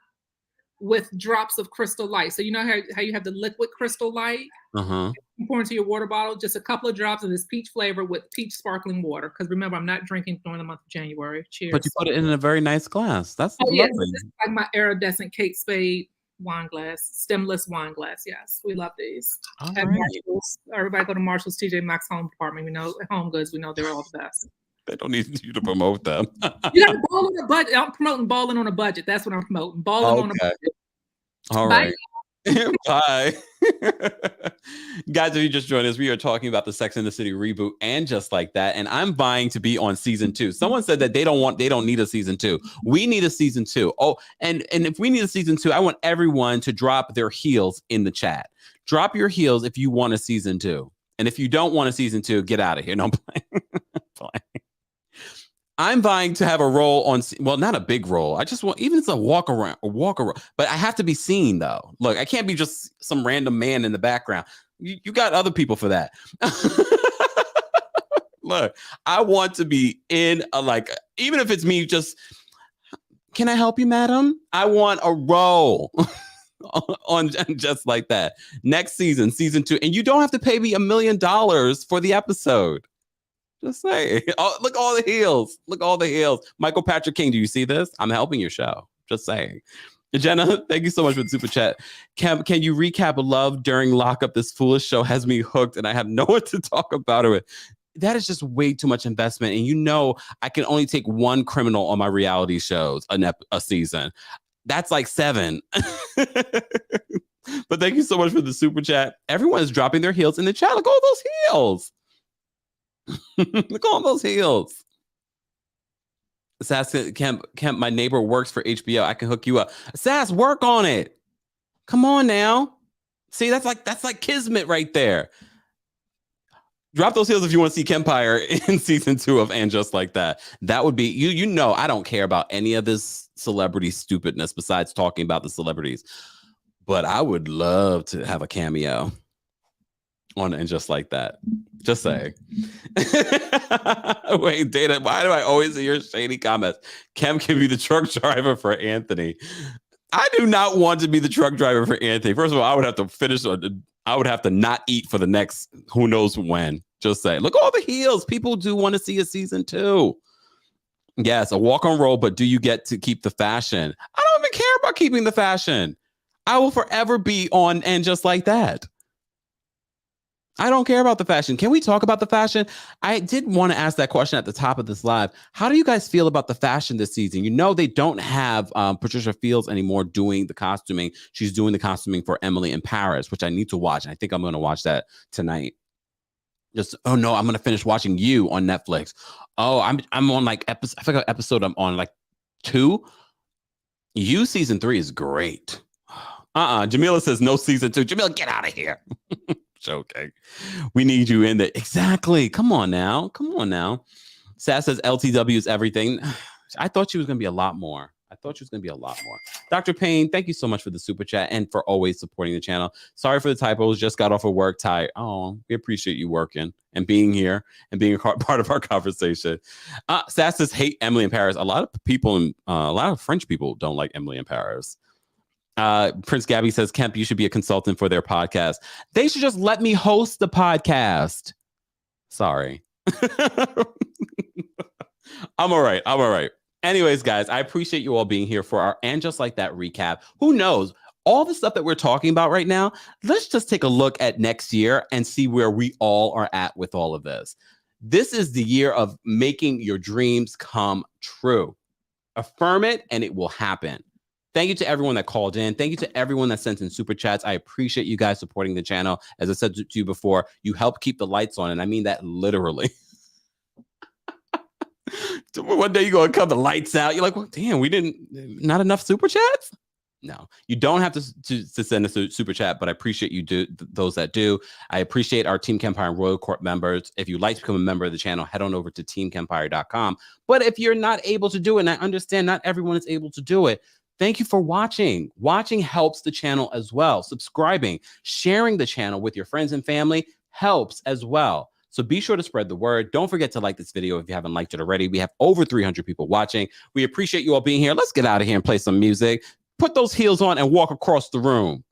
with drops of Crystal Light. So you know how you have the liquid Crystal Light? You pour into your water bottle, just a couple of drops of this peach flavor with peach sparkling water. Because remember, I'm not drinking during the month of January. Cheers. But you put it in a very nice glass. That's lovely. Yes, this is like my iridescent Kate Spade wine glass, stemless wine glass. Yes, we love these. At Marshalls, everybody go to Marshalls, TJ Maxx Home Department. We know Home Goods. We know they're all the best. They don't need you to promote them. You got to ball on a budget. I'm promoting balling on a budget. That's what I'm promoting. Balling on a budget. All Bye. right. Bye. Guys, if you just joined us, we are talking about the Sex and the City reboot and Just Like That. And I'm vying to be on season 2. Someone said that they don't need a season 2. We need a season 2. Oh, and if we need a season 2, I want everyone to drop their heels in the chat. Drop your heels if you want a season 2. And if you don't want a season 2, get out of here. No, I'm playing. I'm vying to have a role on, well, not a big role. I just want, even if it's a walk around, but I have to be seen though. Look, I can't be just some random man in the background. You got other people for that. Look, I want to be in even if it's me, just, can I help you, madam? I want a role on Just Like That. Next season, season 2. And you don't have to pay me $1 million for the episode. Just say, oh, look all the heels. Look all the heels. Michael Patrick King, do you see this? I'm helping your show. Just saying. Jenna, thank you so much for the super chat. Can you recap Love during lockup? This foolish show has me hooked and I have no one to talk about it with. That is just way too much investment. And you know, I can only take one criminal on my reality shows a season. That's like 7. But thank you so much for the super chat. Everyone is dropping their heels in the chat. Look at all those heels. Look at all those heels. Sass, Kemp, my neighbor works for HBO. I can hook you up. Sass, work on it. Come on now. See, that's like kismet right there. Drop those heels if you want to see Kempire in season 2 of And Just Like That. That would be, you know, I don't care about any of this celebrity stupidness besides talking about the celebrities. But I would love to have a cameo on And Just Like That. Just saying. Wait, Dana, why do I always hear shady comments? Kem can be the truck driver for Anthony. I do not want to be the truck driver for Anthony. First of all, I would have to finish. I would have to not eat for the next who knows when. Just say, look, all the heels. People do want to see a season 2. Yes, a walk on roll, but do you get to keep the fashion? I don't even care about keeping the fashion. I will forever be on And Just Like That. I don't care about the fashion. Can we talk about the fashion? I did want to ask that question at the top of this live. How do you guys feel about the fashion this season? You know, they don't have Patricia Fields anymore doing the costuming. She's doing the costuming for Emily in Paris, which I need to watch. And I think I'm going to watch that tonight. Just, oh no, I'm going to finish watching You on Netflix. Oh, I'm on like episode, I forgot what episode I'm on, like 2. You season 3 is great. Jamila says no season 2. Jamila, get out of here. Okay. We need you in there. Exactly. Come on now. Sass says LTW is everything. I thought she was going to be a lot more. Dr. Payne, thank you so much for the super chat and for always supporting the channel. Sorry for the typos. Just got off of work. Tired. Oh, we appreciate you working and being here and being a part of our conversation. Sass says hate Emily in Paris. A lot of French people don't like Emily in Paris. Prince Gabby says, Kemp, you should be a consultant for their podcast. They should just let me host the podcast. Sorry. I'm all right. Anyways, guys, I appreciate you all being here for our And Just Like That recap. Who knows? All the stuff that we're talking about right now, let's just take a look at next year and see where we all are at with all of this. This is the year of making your dreams come true. Affirm it and it will happen. Thank you to everyone that called in. Thank you to everyone that sent in super chats. I appreciate you guys supporting the channel. As I said to you before, you help keep the lights on, and I mean that literally. One day you're going to cut the lights out. You're like, well, damn, not enough super chats? No, you don't have to send a super chat, but I appreciate you those that do. I appreciate our Team Kempire and Royal Court members. If you'd like to become a member of the channel, head on over to teamkempire.com. But if you're not able to do it, and I understand not everyone is able to do it, thank you for watching. Watching helps the channel as well. Subscribing, sharing the channel with your friends and family helps as well. So be sure to spread the word. Don't forget to like this video if you haven't liked it already. We have over 300 people watching. We appreciate you all being here. Let's get out of here and play some music. Put those heels on and walk across the room.